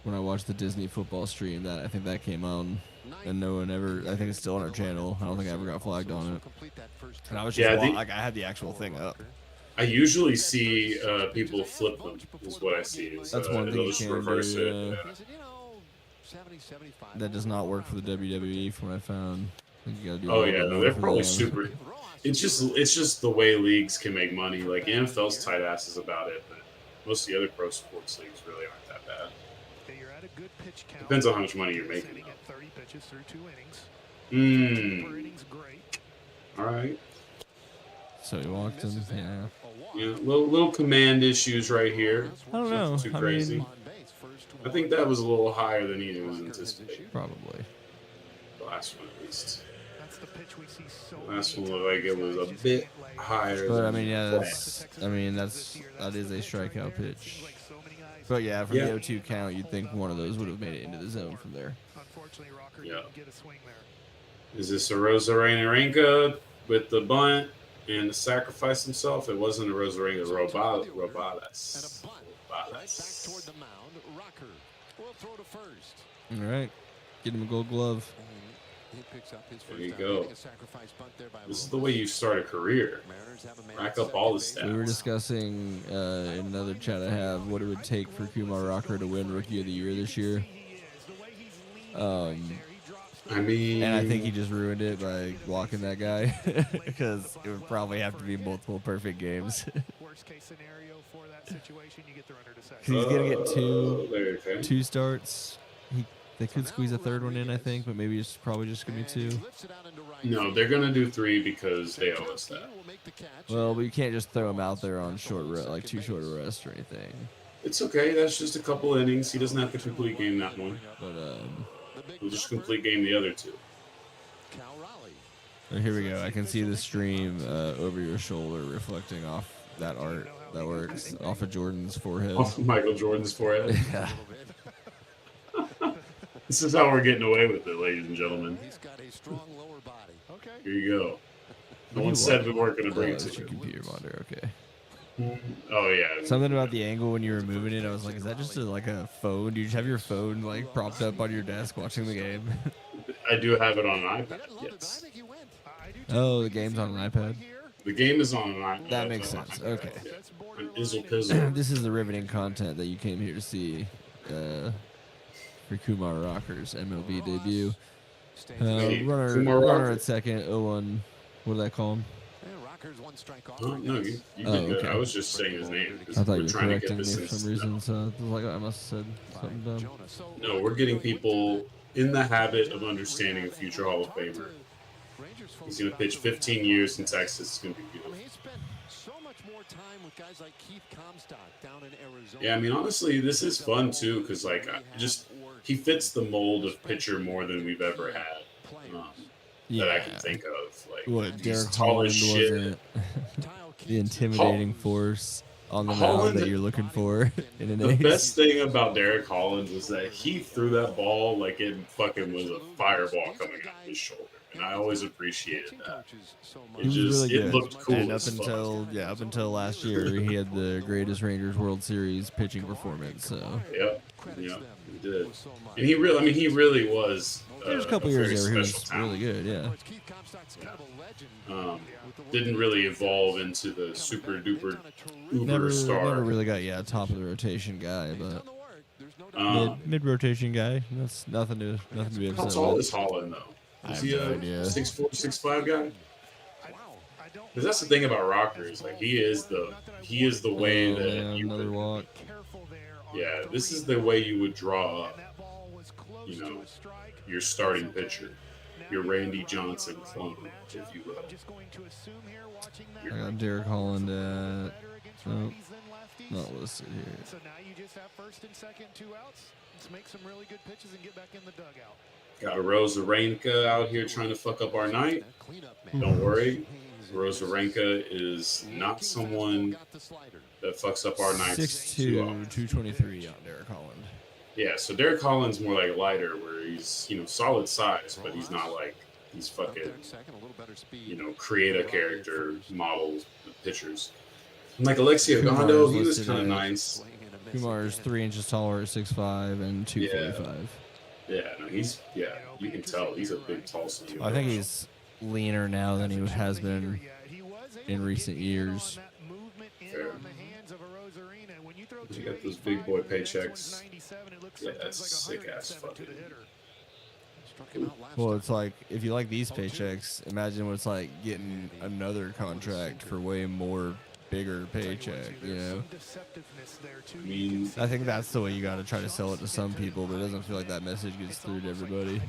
when I watched the Disney football stream, I think that came on, and no one ever. I think it's still on our channel. I don't think I ever got flagged on it. And I was just I had the actual thing up. I usually see people flip them. Is what I see. That's one thing you can reverse do. it. That does not work for the WWE, from what I found. I think you gotta do. Oh yeah, no, they're probably super. It's just the way leagues can make money. Like NFL's tight asses about it, but most of the other pro sports leagues really aren't that bad. You're at a good pitch count. Depends on how much money you're making. 30 pitches through 2 innings. Per innings, great. All right. So he walked in. Yeah, little command issues right here. I don't know. Too crazy. I think that was a little higher than he was anticipating. Probably. The last one, at least. That's the pitch we see so last one looked like it was a bit higher. But I mean, yeah, that is a strikeout pitch. But yeah, from the 0-2 count, you'd think one of those would have made it into the zone from there. Yeah. Is this a Rosarenka with the bunt and to sacrifice himself? It wasn't a Rosarenka. Robadas. Right back toward the mound. Rocker will throw to first. All right. Get him a gold glove. He picks up his there you go. This is the way you start a career. Rack up all the stats. We were discussing in another chat I have what it would take for Kumar Rocker to win Rookie of the Year this year. I mean, and I think he just ruined it by walking that guy because it would probably have to be multiple perfect games. Worst case scenario for that situation, you get the runner to second. He's gonna get two starts. They could squeeze a third one in, I think, but maybe it's probably just gonna be 2. No, they're gonna do 3 because they owe us that. Well, but you can't just throw him out there on like 2 short rest or anything. It's okay. That's just a couple innings. He doesn't have to complete game that one. But he'll just complete game the other 2. Oh, here we go. I can see the stream over your shoulder reflecting off that art that works off of Jordan's forehead. Off of Michael Jordan's forehead. Yeah. This is how we're getting away with it, ladies and gentlemen. He's got a strong lower body. Okay. Here you go. No one said we weren't going to bring it to It's your you. computer monitor. Okay. Oh yeah. Something about the angle when you were moving it, I was like, is that just like a phone? Do you just have your phone like propped up on your desk watching the game? I do have it on an He iPad. didn't love it, but I Yes. think he went. I do too. Oh, the game's on an iPad. The game is on an iPad. That makes sense. Okay. Yeah. That's An borderline. Izzle Pizzle. This is the riveting content that you came here to see for Kumar Rocker's MLB debut. Hey, Runner Kumar Rocker. at second, 0-1. What do they call him? Yeah, Rockers one strike off. Oh, no, you Oh, did good. okay. I was just saying his name. 'cause I thought we're you were trying to get correcting me this for in- some reason, so I was like, I must have said something dumb. No, we're getting people in the habit of understanding a future Hall of Famer. He's going to pitch 15 years in Texas. It's going to be I beautiful. mean, he spent so much more time with guys like Keith Comstock down in Arizona. Yeah, I mean, honestly, this is fun too because, like, he fits the mold of pitcher more than we've ever had that I can think of. Like, What, he's Derek tall Holland as shit. wasn't the intimidating force on the mound Holland- that you're looking for in an The ace? best thing about Derek Holland was that he threw that ball like it fucking was a fireball coming out of his shoulder, and I always appreciated that. He was just- really it good. looked cool And as fuck. up until last year, he had the greatest Rangers World Series pitching performance. So Yep, yeah, he did. And he really was. there's a couple years very there where he was special really talent. good. Yeah. Keith Comstock's kind of a legend. Didn't really evolve into the super duper uber Never star. really got top of the rotation guy, but Um, mid rotation guy. That's nothing to be How upset tall with. is Holland though? I Is have he no a idea. 6'4", 6'5" guy? I don't. Because that's the thing about rockers. Like he is the way Oh, that man, you another would, walk. Careful there on yeah. the This is three. the way you would draw up, And that ball was close you to know, a strike. your starting pitcher, Now your you Randy have Johnson a clone, matchup. if you will. I'm just going to assume here, watching that, I got Derek Holland at better against nope, righties than lefties. not listed here. So now you just have first and second, 2 outs. Let's make some really good pitches and get back in the dugout. Got a Rosarenka out here trying to fuck up our night. Don't worry, Rosarenka is not someone that fucks up our nights 6'2", too often. 223 on Derek Holland. Yeah, so Derek Holland's more like lighter, where he's solid size, but he's not like these fucking create a character model pitchers. And like Alexia Kumar's Gondo, he was listed kind of at- nice. Kumar's 3 inches taller at 6'5" and 245. Yeah, no, you can tell he's a big, tall son. I think he's leaner now than he has been in recent years. Fair. You got those big boy paychecks. Yeah, that's sick ass fucking. Well, it's like, if you like these paychecks, imagine what it's like getting another contract for way more bigger paycheck, you know? I mean, I think that's the way you got to try to sell it to some people, but it doesn't feel like that message gets through to everybody.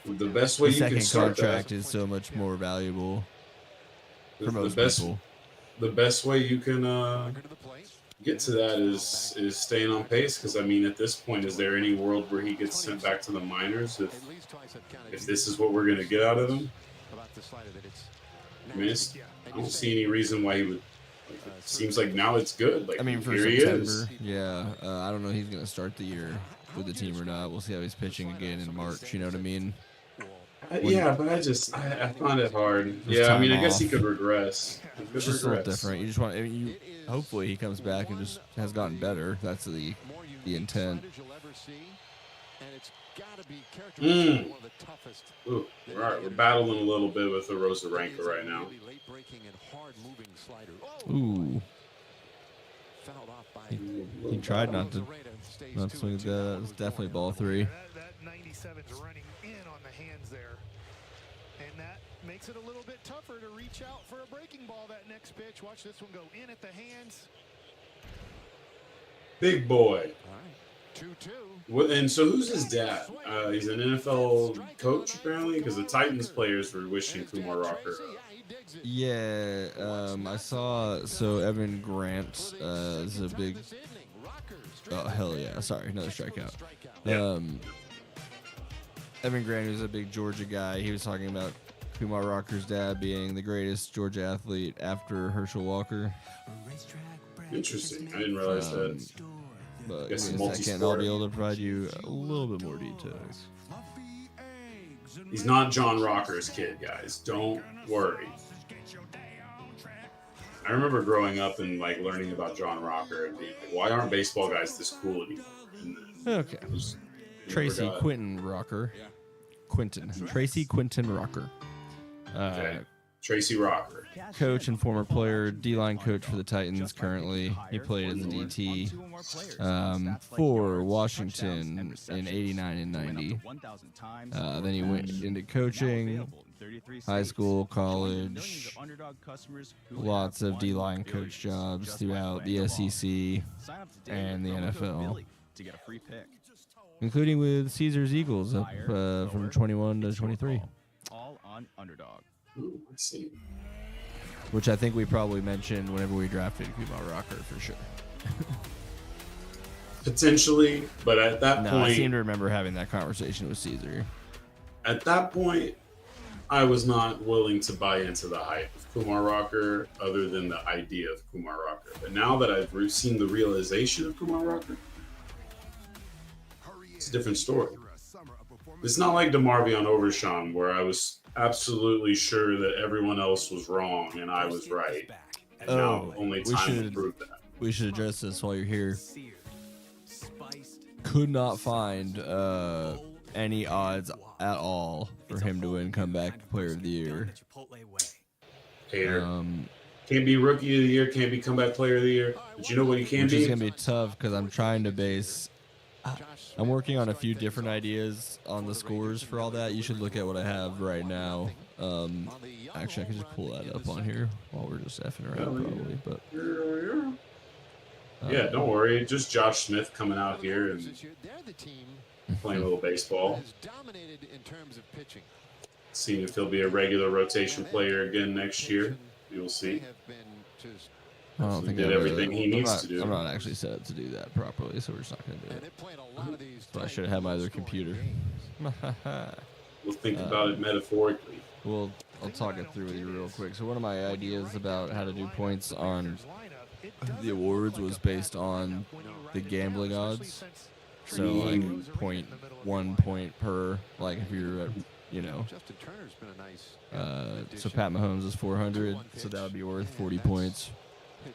the best way The you can second start contract that, is so much more valuable for the most best, people. the best way you can get to that is staying on pace. Because I mean, at this point, is there any world where he gets sent back to the minors if this is what we're gonna get out of him? I mean, I don't see any reason why he would. Like, it seems like now it's good. Like I mean, for here he September, is. yeah. I don't know if he's going to start the year with the team or not. We'll see how he's pitching again in March, you know what I mean? Yeah, but I find it hard. Just Yeah, I mean, I time guess he off. could regress. He could It's just a little regress. different. You just want, I mean, hopefully he comes back and just has gotten better. That's the intent. Ooh, we're battling a little bit with the Rosarenka right now. Ooh. He tried not to swing at that. That was definitely ball 3. That 97's running in on the hands there. And that makes it a little bit tougher to reach out for a breaking ball that next pitch. Watch this one go in at the hands. Big boy. 2-2. And so who's his dad? He's an NFL coach, apparently, because the Titans players were wishing Kumar Rocker. Yeah, I saw, so Evan Grant is a big, oh, hell yeah, sorry, another strikeout. Yeah. Evan Grant is a big Georgia guy. He was talking about Kumar Rocker's dad being the greatest Georgia athlete after Herschel Walker. Interesting. I didn't realize that. But Guess give me a second, multi-sport. I'll be able to provide you a little bit more details. He's not John Rocker's kid, guys. Don't worry. I remember growing up and like learning about John Rocker and being like, why aren't baseball guys this cool anymore? And then Okay. I just Tracy forgot. Quinton Rocker. Tracy Quinton Rocker. Okay. Tracy Rocker. Coach and former player, D-line coach for the Titans currently. He played as a DT for Washington in 89 and 90. Then he went into coaching, high school, college, lots of D-line coach jobs throughout the SEC and the NFL, including with Caesars Eagles up from 21 to 23. All on Underdog. Ooh, let's see. Which I think we probably mentioned whenever we drafted Kumar Rocker for sure. Potentially, but at that No, I seem point, to remember having that conversation with Caesar. at that point, I was not willing to buy into the hype of Kumar Rocker other than the idea of Kumar Rocker. But now that I've seen the realization of Kumar Rocker, it's a different story. It's not like DeMarvion Overshawn, where I was absolutely sure that everyone else was wrong and I was right. And now only time will prove that. We should address this while you're here. Could not find any odds at all for him to win Comeback Player of the Year. Hater. Can't be Rookie of the Year, can't be Comeback Player of the Year. But you know what he can Which be? is going to be tough because I'm trying to base... I'm working on a few different ideas on the scores for all that. You should look at what I have right now. Actually, I can just pull that up on here while we're just effing around probably. But yeah, don't worry. Just Josh Smith coming out here and playing a little baseball. Seeing if he'll be a regular rotation player again next year. You'll see. I don't think did everything he needs to do. I'm not actually set up to do that properly, so we're just not going to do it. So I should have had my other computer. We'll think about it metaphorically. Well, I'll talk it through with you real quick. So one of my ideas about how to do points on the awards was based on the gambling odds. So like 0.1 point per, like if you're at, you know, so Pat Mahomes is 400, so that would be worth 40 points.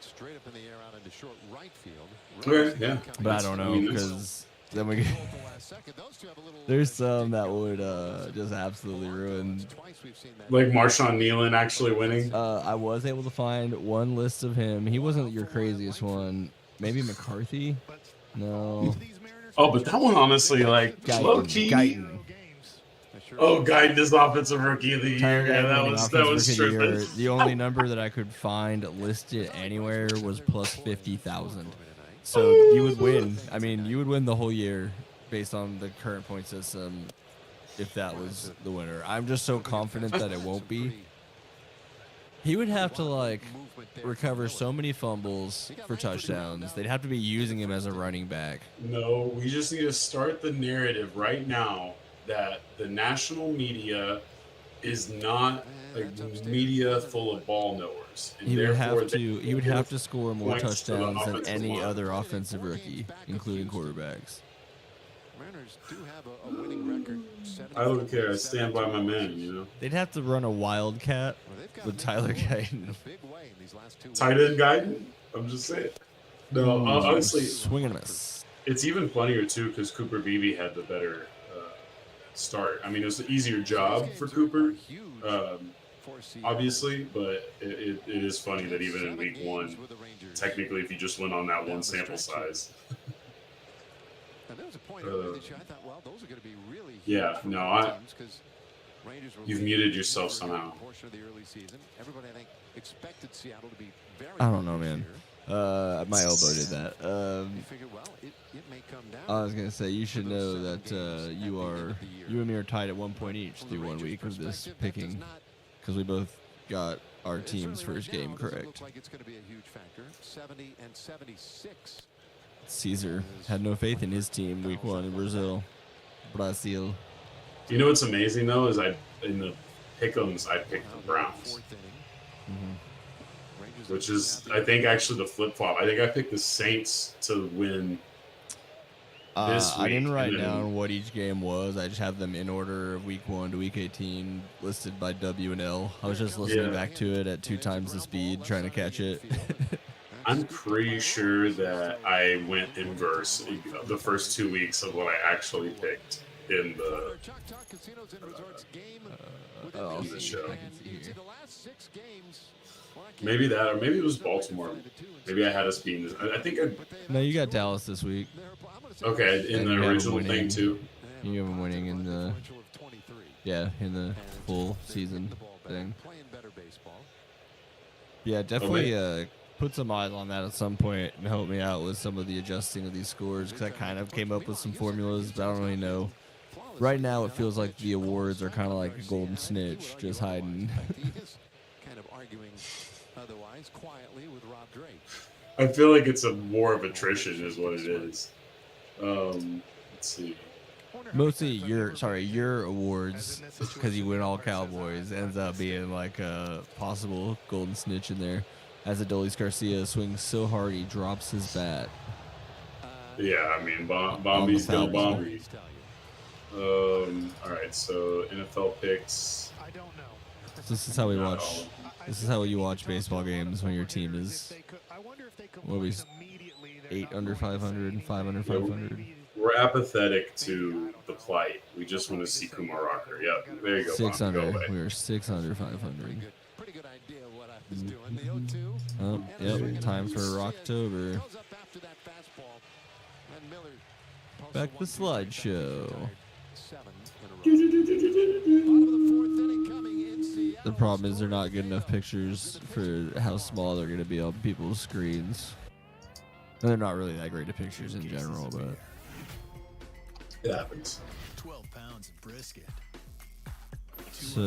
Straight up in the air out into short right field. Okay, yeah. But I don't know because then we there's some that would just absolutely ruin. Like Marshawn Nealon actually winning. I was able to find one list of him. He wasn't your craziest one. Maybe McCarthy. No. Oh, but that one honestly, like low key. Guyton. Oh, Guyton is offensive rookie of the year. Yeah, that was Offensive Rookie of the tripping. Year. The only number that I could find listed anywhere was plus 50,000. So you would win. I mean, you would win the whole year based on the current point system if that was the winner. I'm just so confident that it won't be. He would have to like recover so many fumbles for touchdowns. They'd have to be using him as a running back. No, we just need to start the narrative right now that the national media is not a media full of ball knowers. And He would therefore have to score more points to the touchdowns than offensive any line. other offensive rookie, including quarterbacks. Mariners do have a winning record. I don't care. I stand by my man, you know. They'd have to run a wildcat with Tyler Guyton. Tight end Guyton? I'm just saying. No, honestly, Swing and a miss. it's even funnier, too, because Cooper Beebe had the better start. I mean, it was an easier job for Cooper, obviously, but it is funny that even in week one, technically, if you just went on that one sample size. And there was a point earlier this year, I thought, well, those are going to be really Yeah, huge no, teams 'cause Rangers were you've leading muted yourself for a somehow. portion of the early season. Everybody, I think, expected Seattle to be very I don't good know, this man. year. My elbow did that. You figured, well, it may come down. I was gonna say you should know that you and me are tied at 1 point each through 1 week of this picking because we both got our team's first game correct. Looks like it's going to be a huge factor. 70 and 76. Caesar had no faith in his team week 1 in Brazil. You know what's amazing though is in the pick'ems, I picked the Browns, Mhm. which is, I think, actually the flip flop. I think I picked the Saints to win this week. I didn't write and then- down what each game was. I just have them in order of week 1 to week 18 listed by W and L. I was just listening back to it at 2 times the speed, trying to catch it. I'm pretty sure that I went inverse the first 2 weeks of what I actually picked in the in the show. I can see here. Maybe that, or maybe it was Baltimore. Maybe I had us being this. I think No, you got Dallas this week. okay in And the you have 'em original thing winning. too. You have them winning in the in the full season thing. Yeah, definitely put some eyes on that at some point and help me out with some of the adjusting of these scores because I kind of came up with some formulas, but I don't really know. Right now, it feels like the awards are kind of like a golden snitch, just hiding. Kind of arguing otherwise quietly with Rob Drake. I feel like it's a war of attrition, is what it is. Let's see. Mostly your awards, because you win all Cowboys, ends up being like a possible golden snitch in there. As Adolis Garcia swings so hard he drops his bat. Yeah, I mean, Bombi's foul gonna ball. Bombi. All right, so NFL picks. I don't know. This is how we Not watch. all. This is how you watch baseball games when your team is I wonder if they could what are we, win immediately. They're 8 not under going to 500 and say, 5 under Yeah, 500. We're apathetic to the plight. We just want to see Kumar Rocker. Yep, there you go. 6 Bombi, go under. away. We are 6 under 500. Pretty good idea of what I was doing. The 0-2. Oh, yep. Time for Rocktober. Goes up after that fastball. And Miller posts Back a the 1-2 slideshow. 7 in a row. Bottom of the fourth inning coming in Seattle. The problem is they're not good enough pictures for how small they're going to be on people's screens. And they're not really that great of pictures in general, but It happens. 12 pounds of brisket. so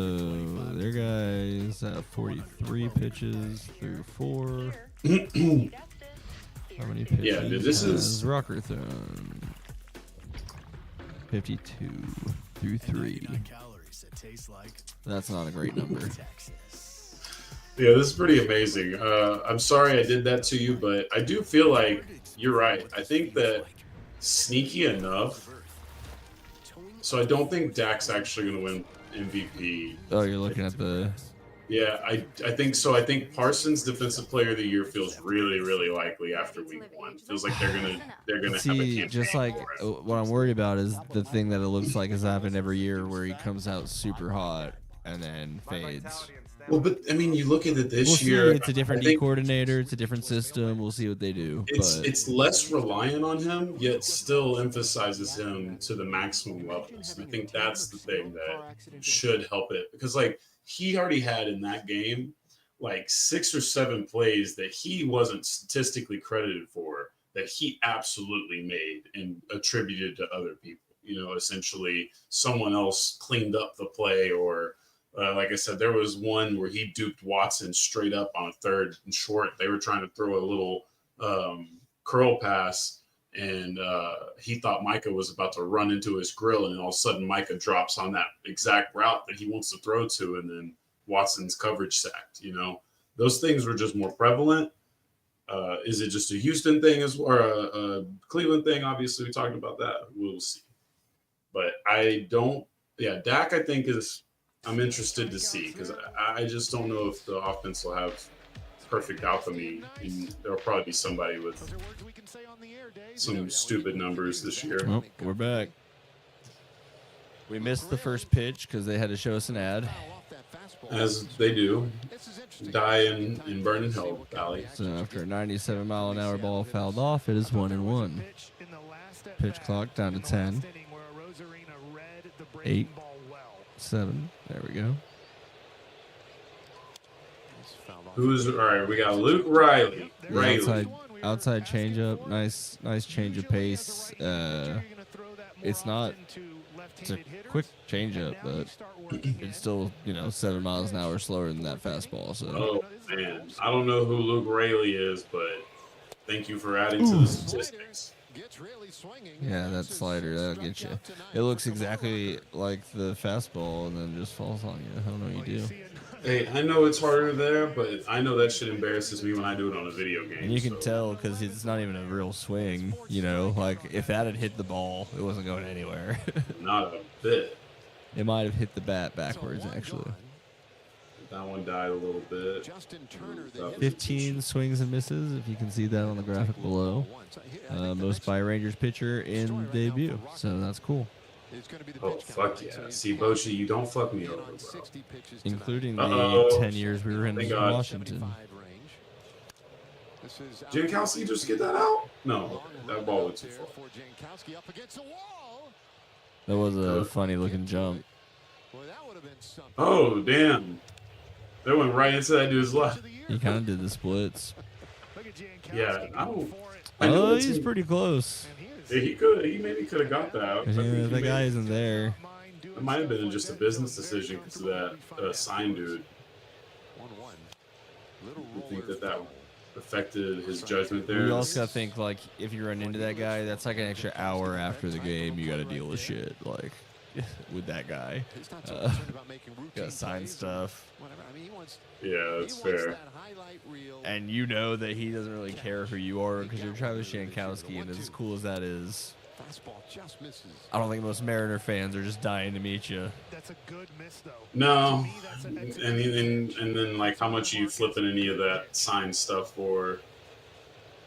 their guys at 43 pitches through 4. How many pitches? Yeah, dude, this is- has Rocker thrown? 52 through 3. 99 calories that taste like That's not a great number. Texas. Yeah, this is pretty amazing. I'm sorry I did that to you, but I do feel like you're right. I think that sneaky enough. So I don't think Dak's actually going to win MVP. Oh, you're looking at the. Yeah, I think so. I think Parsons Defensive Player of the Year feels really, really likely after week 1. Feels like they're gonna have a See, campaign just like for it. what I'm worried about is the thing that it looks like has happened every year where he comes out super hot and then fades. Well, but I mean, you look at it this We'll see. year. It's a different I D think coordinator. It's a different system. We'll see what they do. But it's less reliant on him, yet still emphasizes him to the maximum levels. And I think that's the thing that should help it, because like he already had in that game like 6 or 7 plays that he wasn't statistically credited for that he absolutely made and attributed to other people. You know, essentially someone else cleaned up the play, or like I said, there was one where he duped Watson straight up on a 3rd and short. They were trying to throw a little curl pass, and he thought Micah was about to run into his grill, and all of a sudden Micah drops on that exact route that he wants to throw to, and then Watson's coverage sacked. You know, those things were just more prevalent. Is it just a Houston thing or a Cleveland thing? Obviously, we talked about that. We'll see. But I don't. Yeah, Dak, I think I'm interested to see, because I just don't know if the offense will have perfect alchemy, and there'll probably be somebody with Those are words we can say on the air, Dave. some stupid numbers this year. oh, we're back. We missed the first pitch because they had to show us an ad. As they do, die in burn in hell valley. So after a 97-mile-an-hour ball fouled off, it is 1-1. Pitch clock down to 10. 8. 7. There we go. Who's all right? We got Luke Riley. The outside changeup. Nice change of pace. It's not. It's a quick changeup, but it's still 7 miles an hour slower than that fastball. So. Oh man, I don't know who Luke Riley is, but thank you for adding to the statistics. Gets really swinging. Yeah, that slider, that'll get you. It looks exactly like the fastball and then just falls on you. I don't know what you do. Hey, I know it's harder there, but I know that shit embarrasses me when I do it on a video game. And you can so. tell because it's not even a real swing, you know? Like, if that had hit the ball, it wasn't going anywhere. Not a bit. It might have hit the bat backwards, actually. That one died a little bit. Justin Turner, the That was 15 swings and misses, if you can see that on the graphic below. Most by a Rangers pitcher in debut, so that's cool. Oh, fuck yeah. See, Boshi, you don't fuck me over, bro. Including Uh-oh. the 10 years we were in Thank God. Washington. Jankowski just get that out? No, that ball went too far. That was a funny looking jump. Oh, damn. That went right into that dude's left. He kind of did the splits. Yeah, I know Oh, it's he's him. pretty close. Yeah, he maybe could have got that. I 'Cause, think you know, he the guy made- isn't there. It might have been just a business decision because of that sign dude. I think that affected his judgment there. We also gotta think, like, if you run into that guy, that's like an extra hour after the game. You gotta deal with shit, like, with that guy. Gotta sign stuff. Yeah, that's fair. And you know that he doesn't really care who you are because you're Travis Jankowski, and as cool as that is, I don't think most Mariner fans are just dying to meet you. That's a good miss, though. No, To me, that's an and then like how much are you flipping any of that signed stuff for?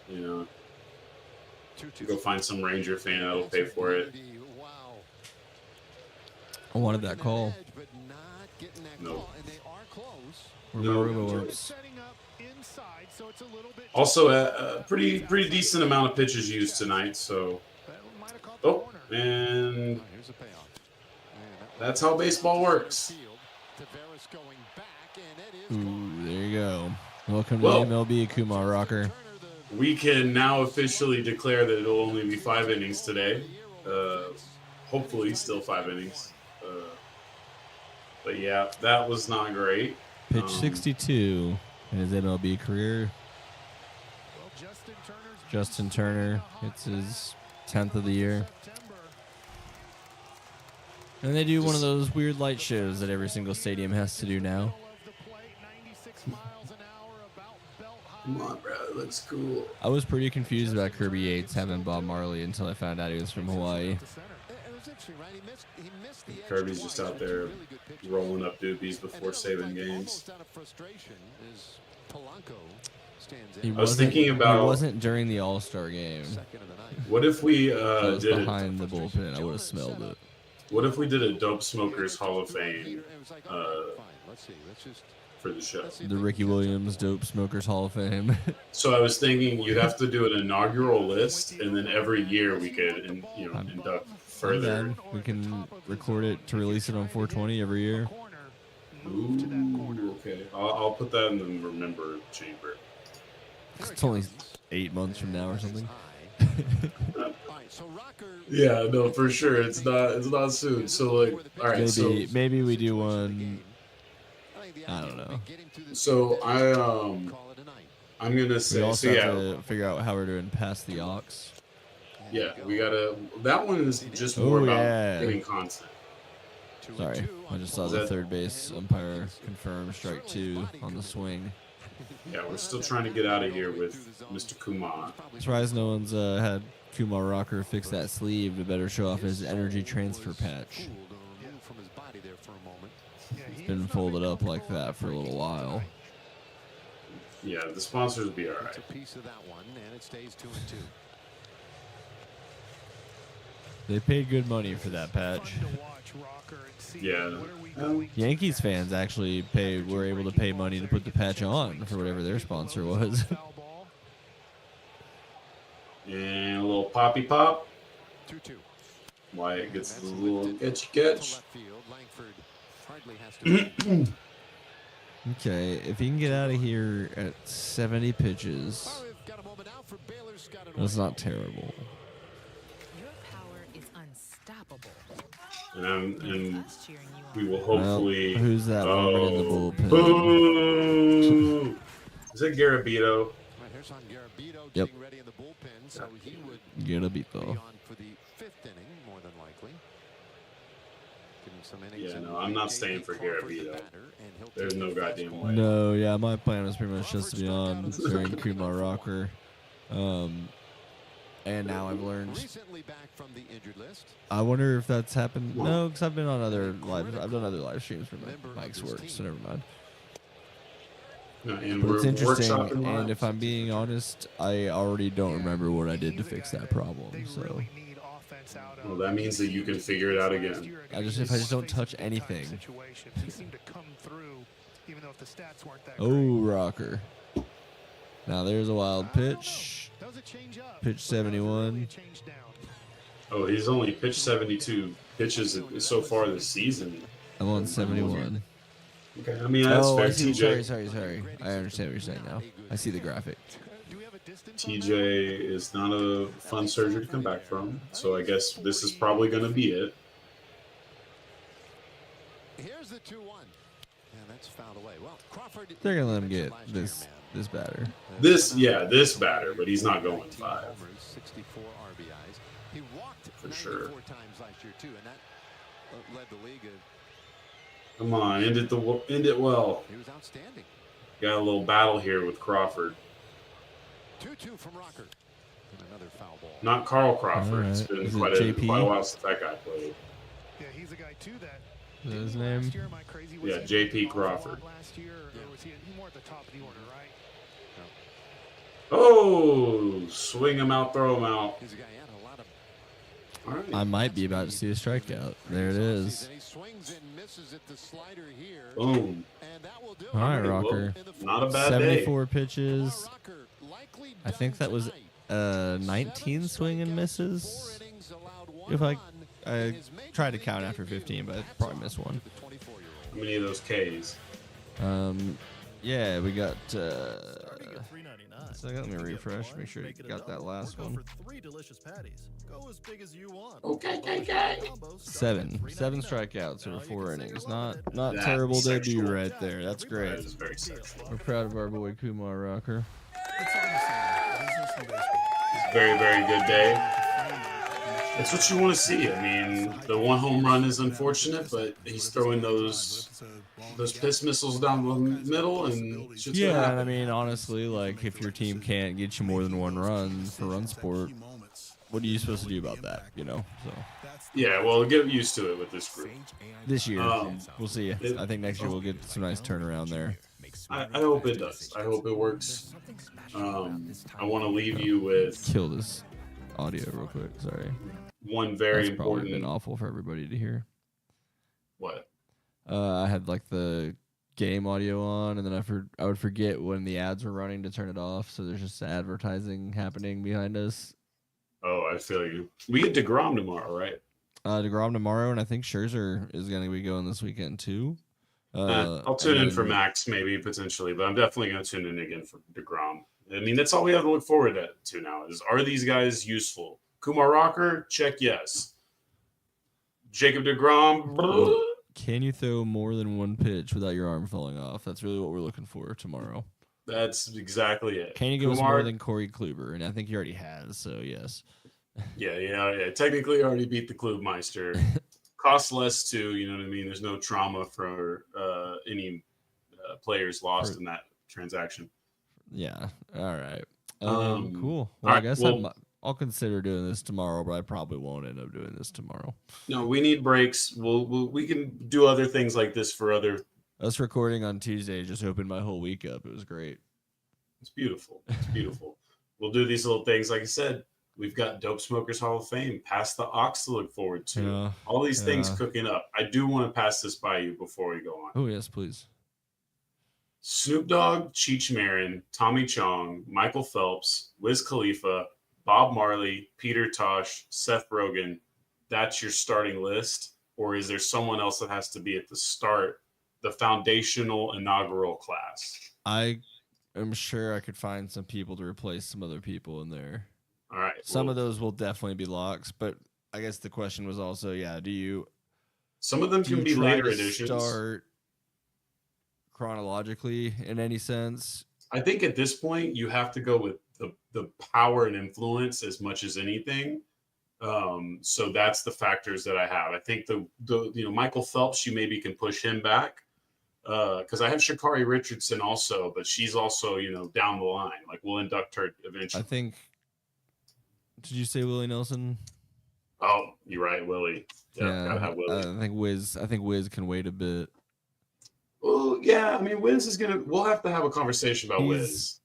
You know, go find some Ranger fan that'll pay for it. I wanted that call. No. Where No. my robo works. setting up inside, so it's a little bit. Also, a pretty decent amount of pitches used tonight. So, That might have caught the oh, corner. and that's how baseball works. Ooh, there you go. Welcome Well- to the MLB, Kumar Rocker. We can now officially declare that it'll only be 5 innings today. Hopefully, still 5 innings. But yeah, that was not great. Pitch 62 in his MLB career. Well, Justin Turner hits his 10th of the year. And they do one of those weird light shows that every single stadium has to do now. Come on, bro. It looks cool. I was pretty confused about Kirby Yates having Bob Marley until I found out he was from Hawaii. Kirby's just out there rolling up doobies before saving games. He I was thinking about- He wasn't during the All-Star game. What if we I was did behind the bullpen. I would have smelled it. What if we did a Dope Smokers Hall of Fame for the show? The Ricky Williams Dope Smokers Hall of Fame. So I was thinking you'd have to do an inaugural list, and then every year we could, induct further. Then we can record it to release it on 420 every year. Ooh, okay. I'll put that in the remember chamber. It's only 8 months from now or something. Yeah, no, for sure. It's not soon. So like, all right. Maybe we do one. I don't know. So I'm gonna We say. also So have yeah, to figure out how we're doing past the Ox. yeah, we gotta. That one is just more Oh, about yeah. getting content. Sorry, I just saw the third base umpire confirm strike 2 on the swing. Yeah, we're still trying to get out of here with Mr. Kumar. Surprised no one's had Kumar Rocker fix that sleeve to better show off his energy transfer patch. It's been folded up like that for a little while. Yeah, the sponsors will be all right. They paid good money for that patch. Yeah. Yankees fans actually were able to pay money to put the patch on for whatever their sponsor was. And a little poppy pop. Wyatt gets the little catch. Okay, if he can get out of here at 70 pitches, that's not terrible. Your power is unstoppable. And Us cheering you on. we will hopefully. Well, who's that woman in the bullpen? Boo! Is that Garabito? Runners on Garabito Yep. getting ready in the bullpen, so he would be Garabito. on for the 5th inning, more than likely. Getting some innings Yeah, in no, with I'm not J.P. staying for Crawford, the Garabito. batter, and he'll There's take no a goddamn fastball. way. No, yeah, my plan was pretty much just to be Crawford struck out on in the during second inning Kumar on 4. Rocker. And now I've learned. Recently back from the injured list. I wonder if that's happened. No, because I've been on other live. I've done other live streams for Mike's work, so never mind. No, and But we're it's interesting, workshopping and live. if I'm being honest, I already don't remember what I did to fix that problem. So Well, that means that you can figure it out again. if I just don't touch anything. Oh, Rocker. Now there's a wild pitch. Pitch 71. Oh, he's only pitched 72 pitches so far this season. I'm on 71. Okay, I mean, that's fair. I see. TJ, Sorry. I understand what you're saying now. I see the graphic. TJ is not a fun surgery to come back from, so I guess this is probably going to be it. Here's the 2-1. And that's fouled away. Well, Crawford, They're gonna let him get this batter. This batter, but he's not going 5. 64 RBIs. He walked For 94 sure. times last year too, and that led the league. Come on, end it well. He was outstanding. Got a little battle here with Crawford. 2-2 from Rocker. And another foul ball. Not Carl Crawford. All right. It's been Is it quite JP? a while since that guy played. Yeah, he's a guy too that. Is that his name? Yeah, JP Crawford. Last year, or was he more at the top of the order, right? Oh, swing him out, throw him out. He's a guy had a lot of. All right. I might be about to see a strikeout. There it is. And he swings and misses at the slider here. Boom. And that will do All right, it. Rocker. Not a bad day. 74 pitches. Rocker likely I think that was 19 swing and misses. If I tried to count after 15, but I probably missed one. How many of those Ks? Yeah, we got. Starting at $3.99. So let me refresh. Make sure you got that last Or go one. for 3 delicious patties. Go as big as you want. Okay. Seven strikeouts over 4 innings. Not That's terrible sexual. debut right there. That's That great. is very sexual. We're proud of our boy Kumar Rocker. It's all the same. Business and baseball. Very, very good day. That's what you want to see. I mean, the one home run is unfortunate, but he's throwing those piss missiles down the middle, and shit's gonna Yeah, and I happen. mean, honestly, like, if your team can't get you more than one run for run sport, what are you supposed to do about that, you know? So Yeah, well, get used to it with this group. this year, we'll see. it- I think next year we'll get some nice turnaround there. I hope it does. I hope it works. I want to leave you with Kill this audio real quick. Sorry. one very That's probably been important. awful for everybody to hear. What? I had like the game audio on, and then I would forget when the ads were running to turn it off. So there's just advertising happening behind us. Oh, I feel you. We get DeGrom tomorrow, right? DeGrom tomorrow, and I think Scherzer is going to be going this weekend too. I'll tune and in for then- Max, maybe potentially, but I'm definitely going to tune in again for DeGrom. I mean, that's all we have to look forward to now. Are these guys useful? Kumar Rocker, check yes. Jacob DeGrom, Well, can you throw more than one pitch without your arm falling off? That's really what we're looking for tomorrow. that's exactly it. Can you give us Kumar, more than Corey Kluber? And I think he already has, so yes. Yeah. Technically, already beat the Klubmeister. Costs less too. You know what I mean? There's no trauma for any players lost in that transaction. Yeah. All right. Um, Cool. all Well, I right, guess well- I'll consider doing this tomorrow, but I probably won't end up doing this tomorrow. No, we need breaks. We can do other things like this for other. Us recording on Tuesday just opened my whole week up. It was great. It's beautiful. It's beautiful. We'll do these little things. Like I said, we've got Dope Smokers Hall of Fame, Pass the Ox to look forward to. Yeah. All these things Yeah. cooking up. I do want to pass this by you before we go on. Oh, yes, please. Snoop Dogg, Cheech Marin, Tommy Chong, Michael Phelps, Wiz Khalifa, Bob Marley, Peter Tosh, Seth Rogen. That's your starting list? Or is there someone else that has to be at the start, the foundational inaugural class? I am sure I could find some people to replace some other people in there. All right. Some well, of those will definitely be locks, but I guess the question was also, some of them do can you be try later to editions. start chronologically in any sense, I think at this point you have to go with the power and influence as much as anything. So that's the factors that I have. I think the Michael Phelps, you maybe can push him back because I have Sha'Carri Richardson also, but she's also down the line. Like we'll induct her eventually. I think. Did you say Willie Nelson? Oh, you're right, Willie. Yeah, gotta have Willie. I think Wiz can wait a bit. Well, yeah. I mean, Wiz is gonna. We'll have to have a conversation about Wiz.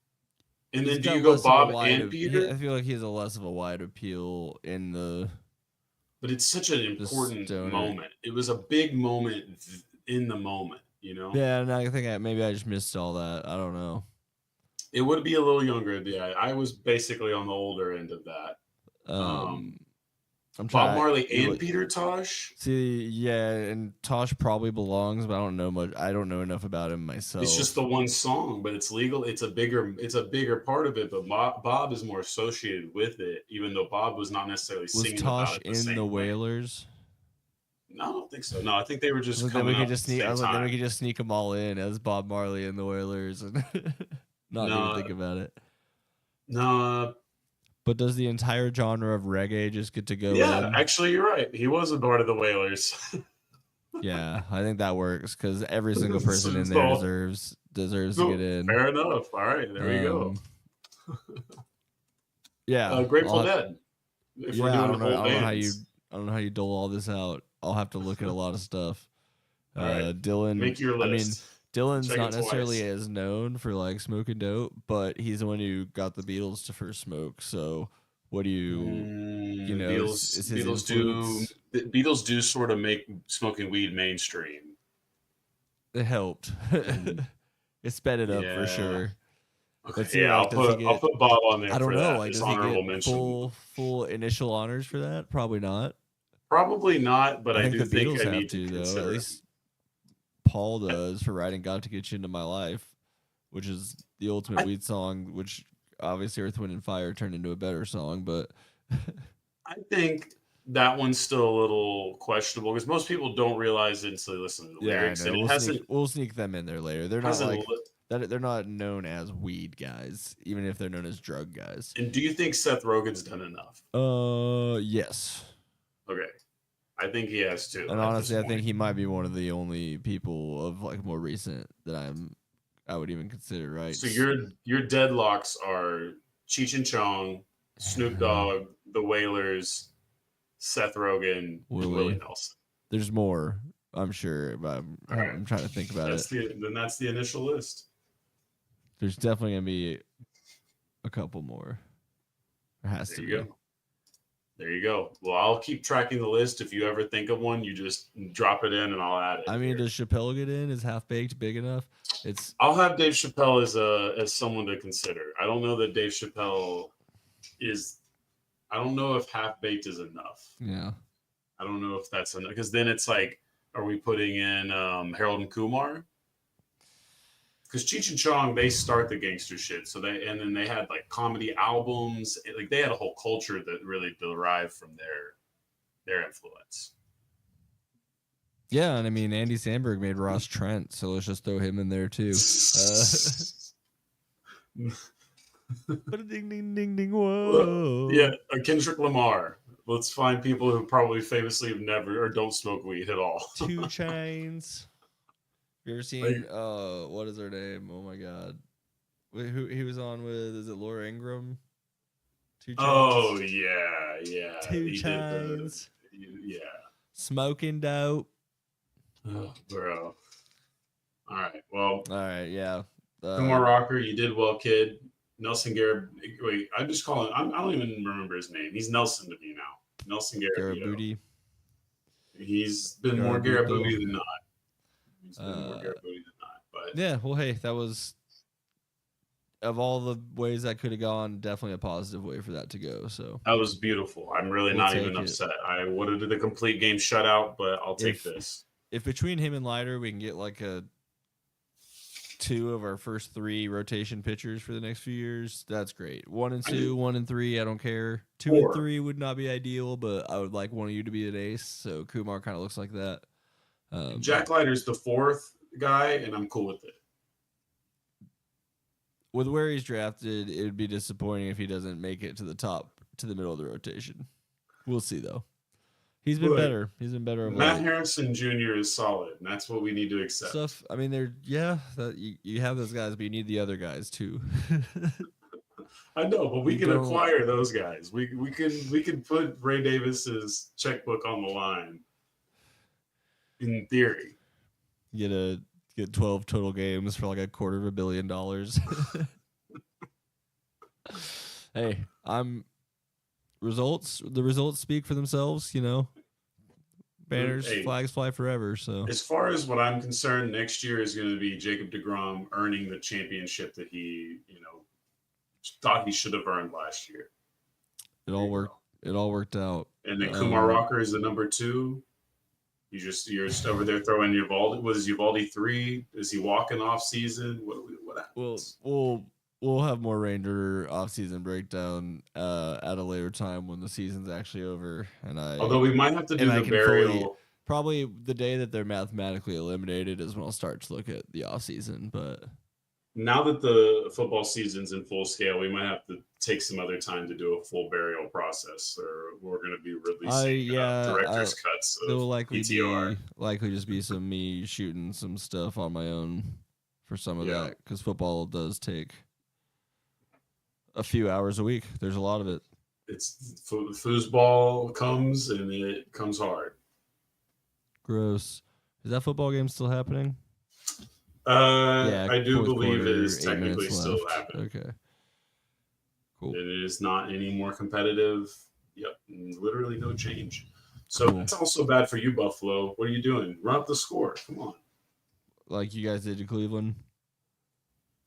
And then do you got go Bob and Peter? I feel like he has a less of a wide appeal in the. But it's such an important moment. It was a big moment in the moment, Yeah, and I think maybe I just missed all that. I don't know. It would be a little younger. Yeah, I was basically on the older end of that. I'm Bob Marley and Peter Tosh. See, yeah, and Tosh probably belongs, but I don't know much. I don't know enough about him myself. It's just the one song, but it's legal. It's a bigger part of it. But Bob is more associated with it, even though Bob was not necessarily singing Tosh about it in the Wailers? No, I don't think so. No, I think they were just then we coming could just sneak. Then we could just sneak them all in as Bob Marley and the Wailers, and not even think about it. No. But does the entire genre of reggae just get to go Yeah, in? actually, you're right. He was a part of the Wailers. Yeah, I think that works because every single person in there deserves to get in. Fair enough. All right, there we go. Yeah, Grateful Dead. If we're doing I don't know how you dole all this out. I'll have to look at a lot of stuff. All right. Dylan, make your list. I mean, Dylan's Check not necessarily twice. as known for like smoking dope, but he's the one who got the Beatles to first smoke. So, what do you, Beatles do sort of make smoking weed mainstream. It helped. It sped it up for sure. Okay, yeah, I'll put Bob on there. I don't know. Like, does he get full initial honors for that? Probably not. Probably not, but I do the think Beatles I need have to, though. consider At least Paul does for writing "Got to Get You Into My Life," which is the ultimate weed song. Which obviously Earth, Wind, and Fire turned into a better song, but I think that one's still a little questionable because most people don't realize it until they listen to the lyrics. And we'll sneak them in there later. They're not like that. They're not known as weed guys, even if they're known as drug guys. And do you think Seth Rogen's done enough? Yes. Okay. I think he has too. And honestly, I think he might be one of the only people of like more recent that I would even consider, right? So your deadlocks are Cheech and Chong, Snoop Dogg, The Wailers, Seth Rogen, and Willie Nelson. There's more, I'm sure, but I'm trying to think about it. Then that's the initial list. There's definitely gonna be a couple more. There has to be. There you go. Well, I'll keep tracking the list. If you ever think of one, you just drop it in and I'll add it. I mean, does Chappelle get in? Is Half Baked big enough? I'll have Dave Chappelle as someone to consider. I don't know that Dave Chappelle is. I don't know if Half Baked is enough. Yeah. I don't know if that's enough because then it's like, are we putting in Harold and Kumar? Because Cheech and Chong, they start the gangster shit. So then they had like comedy albums. Like they had a whole culture that really derived from their influence. Yeah, and I mean Andy Samberg made Ross Trent, so let's just throw him in there too. Ding ding ding ding whoa. Yeah, Kendrick Lamar. Let's find people who probably famously have never or don't smoke weed at all. 2 Chainz. You ever seen what is her name? Oh my god. Who he was on with? Is it Laura Ingraham? 2 Chainz. Oh yeah. 2 Chainz. Yeah. Smoking dope. Oh, bro. All right. Well. All right. Yeah. Kumar Rocker, you did well, kid. Nelson Garrett. Wait, I'm just calling. I don't even remember his name. He's Nelson to me now. Nelson Garrett Booty. He's been more Garrett Booty than not. But yeah, well, hey, that was of all the ways that could have gone, definitely a positive way for that to go. So that was beautiful. I'm really not even upset. I wanted the complete game shutout, but I'll take this. If between him and Leiter we can get like 2 of our first 3 rotation pitchers for the next few years, that's great. 1 and 2, 1 and 3, I don't care. 2 and 3 would not be ideal, but I would like one of you to be an ace. So Kumar kind of looks like that. Jack Leiter's the 4th guy, and I'm cool with it. with where he's drafted, it would be disappointing if he doesn't make it to the middle of the rotation. We'll see though. He's been better. He's been better. Matt Harrison Jr. is solid, and that's what we need to accept. I mean, you have those guys, but you need the other guys too. I know, but we can acquire those guys. We can put Ray Davis's checkbook on the line. In theory, get 12 total games for like $250 million. Hey, the results speak for themselves, you know. Banners, flags fly forever. So as far as what I'm concerned, next year is going to be Jacob deGrom earning the championship that he, thought he should have earned last year. It all worked out. And then Kumar Rocker is the number 2. You're just over there throwing Uvalde. Was Uvalde 3? Is he walking off season? What happens? We'll have more Ranger off-season breakdown at a later time when the season's actually over. Although we might have to do the burial. Probably the day that they're mathematically eliminated is when I'll start to look at the off-season. But now that the football season's in full scale, we might have to take some other time to do a full burial process, or we're going to be releasing director's cuts of it'll PTR. likely just be some me shooting some stuff on my own for some of that, because football does take a few hours a week. There's a lot of it. It's foosball comes, and it comes hard. Gross. Is that football game still happening? I do believe it is technically still happening. Okay. Cool. It is not any more competitive. Yep. Literally no change. So That's also bad for you, Buffalo. What are you doing? Run up the score. Come on. Like you guys did to Cleveland?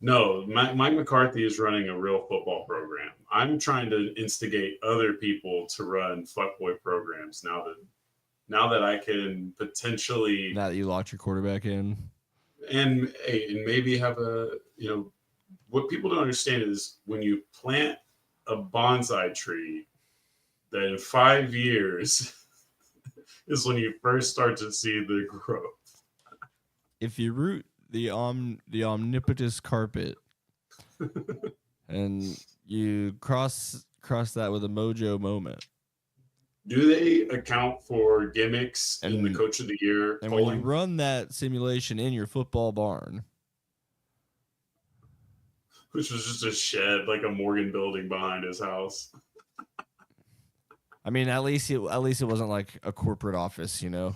No, Mike McCarthy is running a real football program. I'm trying to instigate other people to run fuckboy programs now that I can potentially. Now that you locked your quarterback in. And maybe have what people don't understand is when you plant a bonsai tree, that in 5 years is when you first start to see the growth. If you root the omnipotent carpet and you cross that with a mojo moment. Do they account for gimmicks in the Coach of the Year? And when you run that simulation in your football barn, which was just a shed, like a Morgan building behind his house. I mean, at least it wasn't like a corporate office, you know.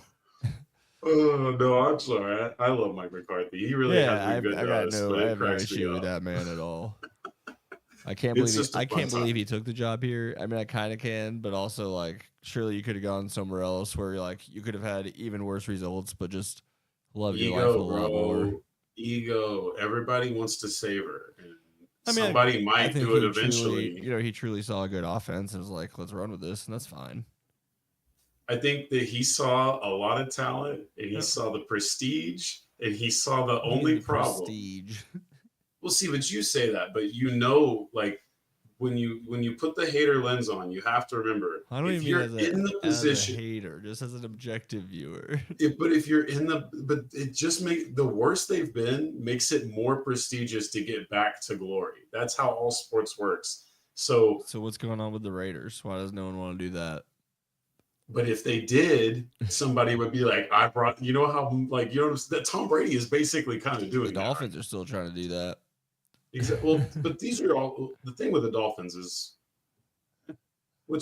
Oh no, I'm sorry. I love Mike McCarthy. He really has been good to us. I have no issue with that man at all. I can't believe he took the job here. I mean, I kind of can, but also like surely you could have gone somewhere else where you could have had even worse results, but just love your life a lot more. Ego. Everybody wants to savor. Somebody might do it eventually. He truly saw a good offense and was like, let's run with this, and that's fine. I think that he saw a lot of talent, and he saw the prestige, and he saw the only problem. Prestige. Well, see, but you say that, but like when you put the hater lens on, you have to remember. I don't even mean as a hater, just as an objective viewer. But it just the worse they've been makes it more prestigious to get back to glory. That's how all sports works. So what's going on with the Raiders? Why does no one want to do that? But if they did, somebody would be like, that Tom Brady is basically kind of doing the Dolphins are still trying to do that. Exactly. Well, but these are all the thing with the Dolphins is,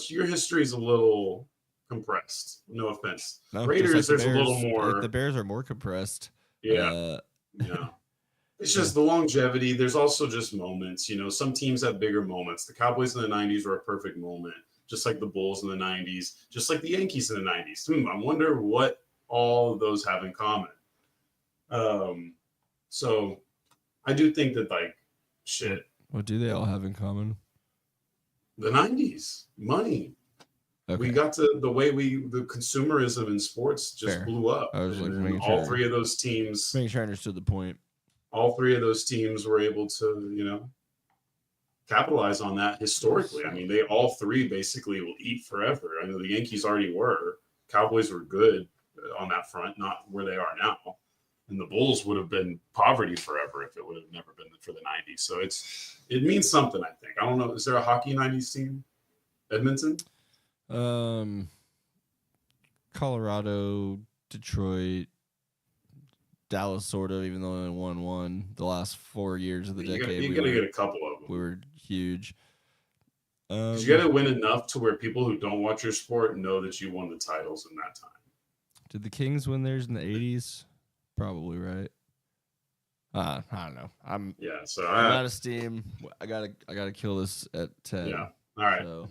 your history is a little compressed. No offense. No, Raiders, there's a little more. The Bears are more compressed. Yeah. It's just the longevity. There's also just moments. Some teams have bigger moments. The Cowboys in the '90s were a perfect moment, just like the Bulls in the '90s, just like the Yankees in the '90s. I wonder what all of those have in common. So I do think that shit. What do they all have in common? The '90s, money. Okay. We got to the consumerism in sports just blew up. I was all three of those teams. Making sure I understood the point. All three of those teams were able to, capitalize on that historically. I mean, they all three basically will eat forever. I know the Yankees already were. Cowboys were good on that front, not where they are now. And the Bulls would have been poverty forever if it would have never been for the 90s. So it means something, I think. I don't know. Is there a hockey 90s team? Edmonton? Colorado, Detroit, Dallas, sort of, even though they only won one the last 4 years of the decade. You're going to get a couple of them. We were huge. You got to win enough to where people who don't watch your sport know that you won the titles in that time. Did the Kings win theirs in the 80s? Probably, right? I don't know. I'm so out of steam. I gotta kill this at 10. Yeah. All right. So.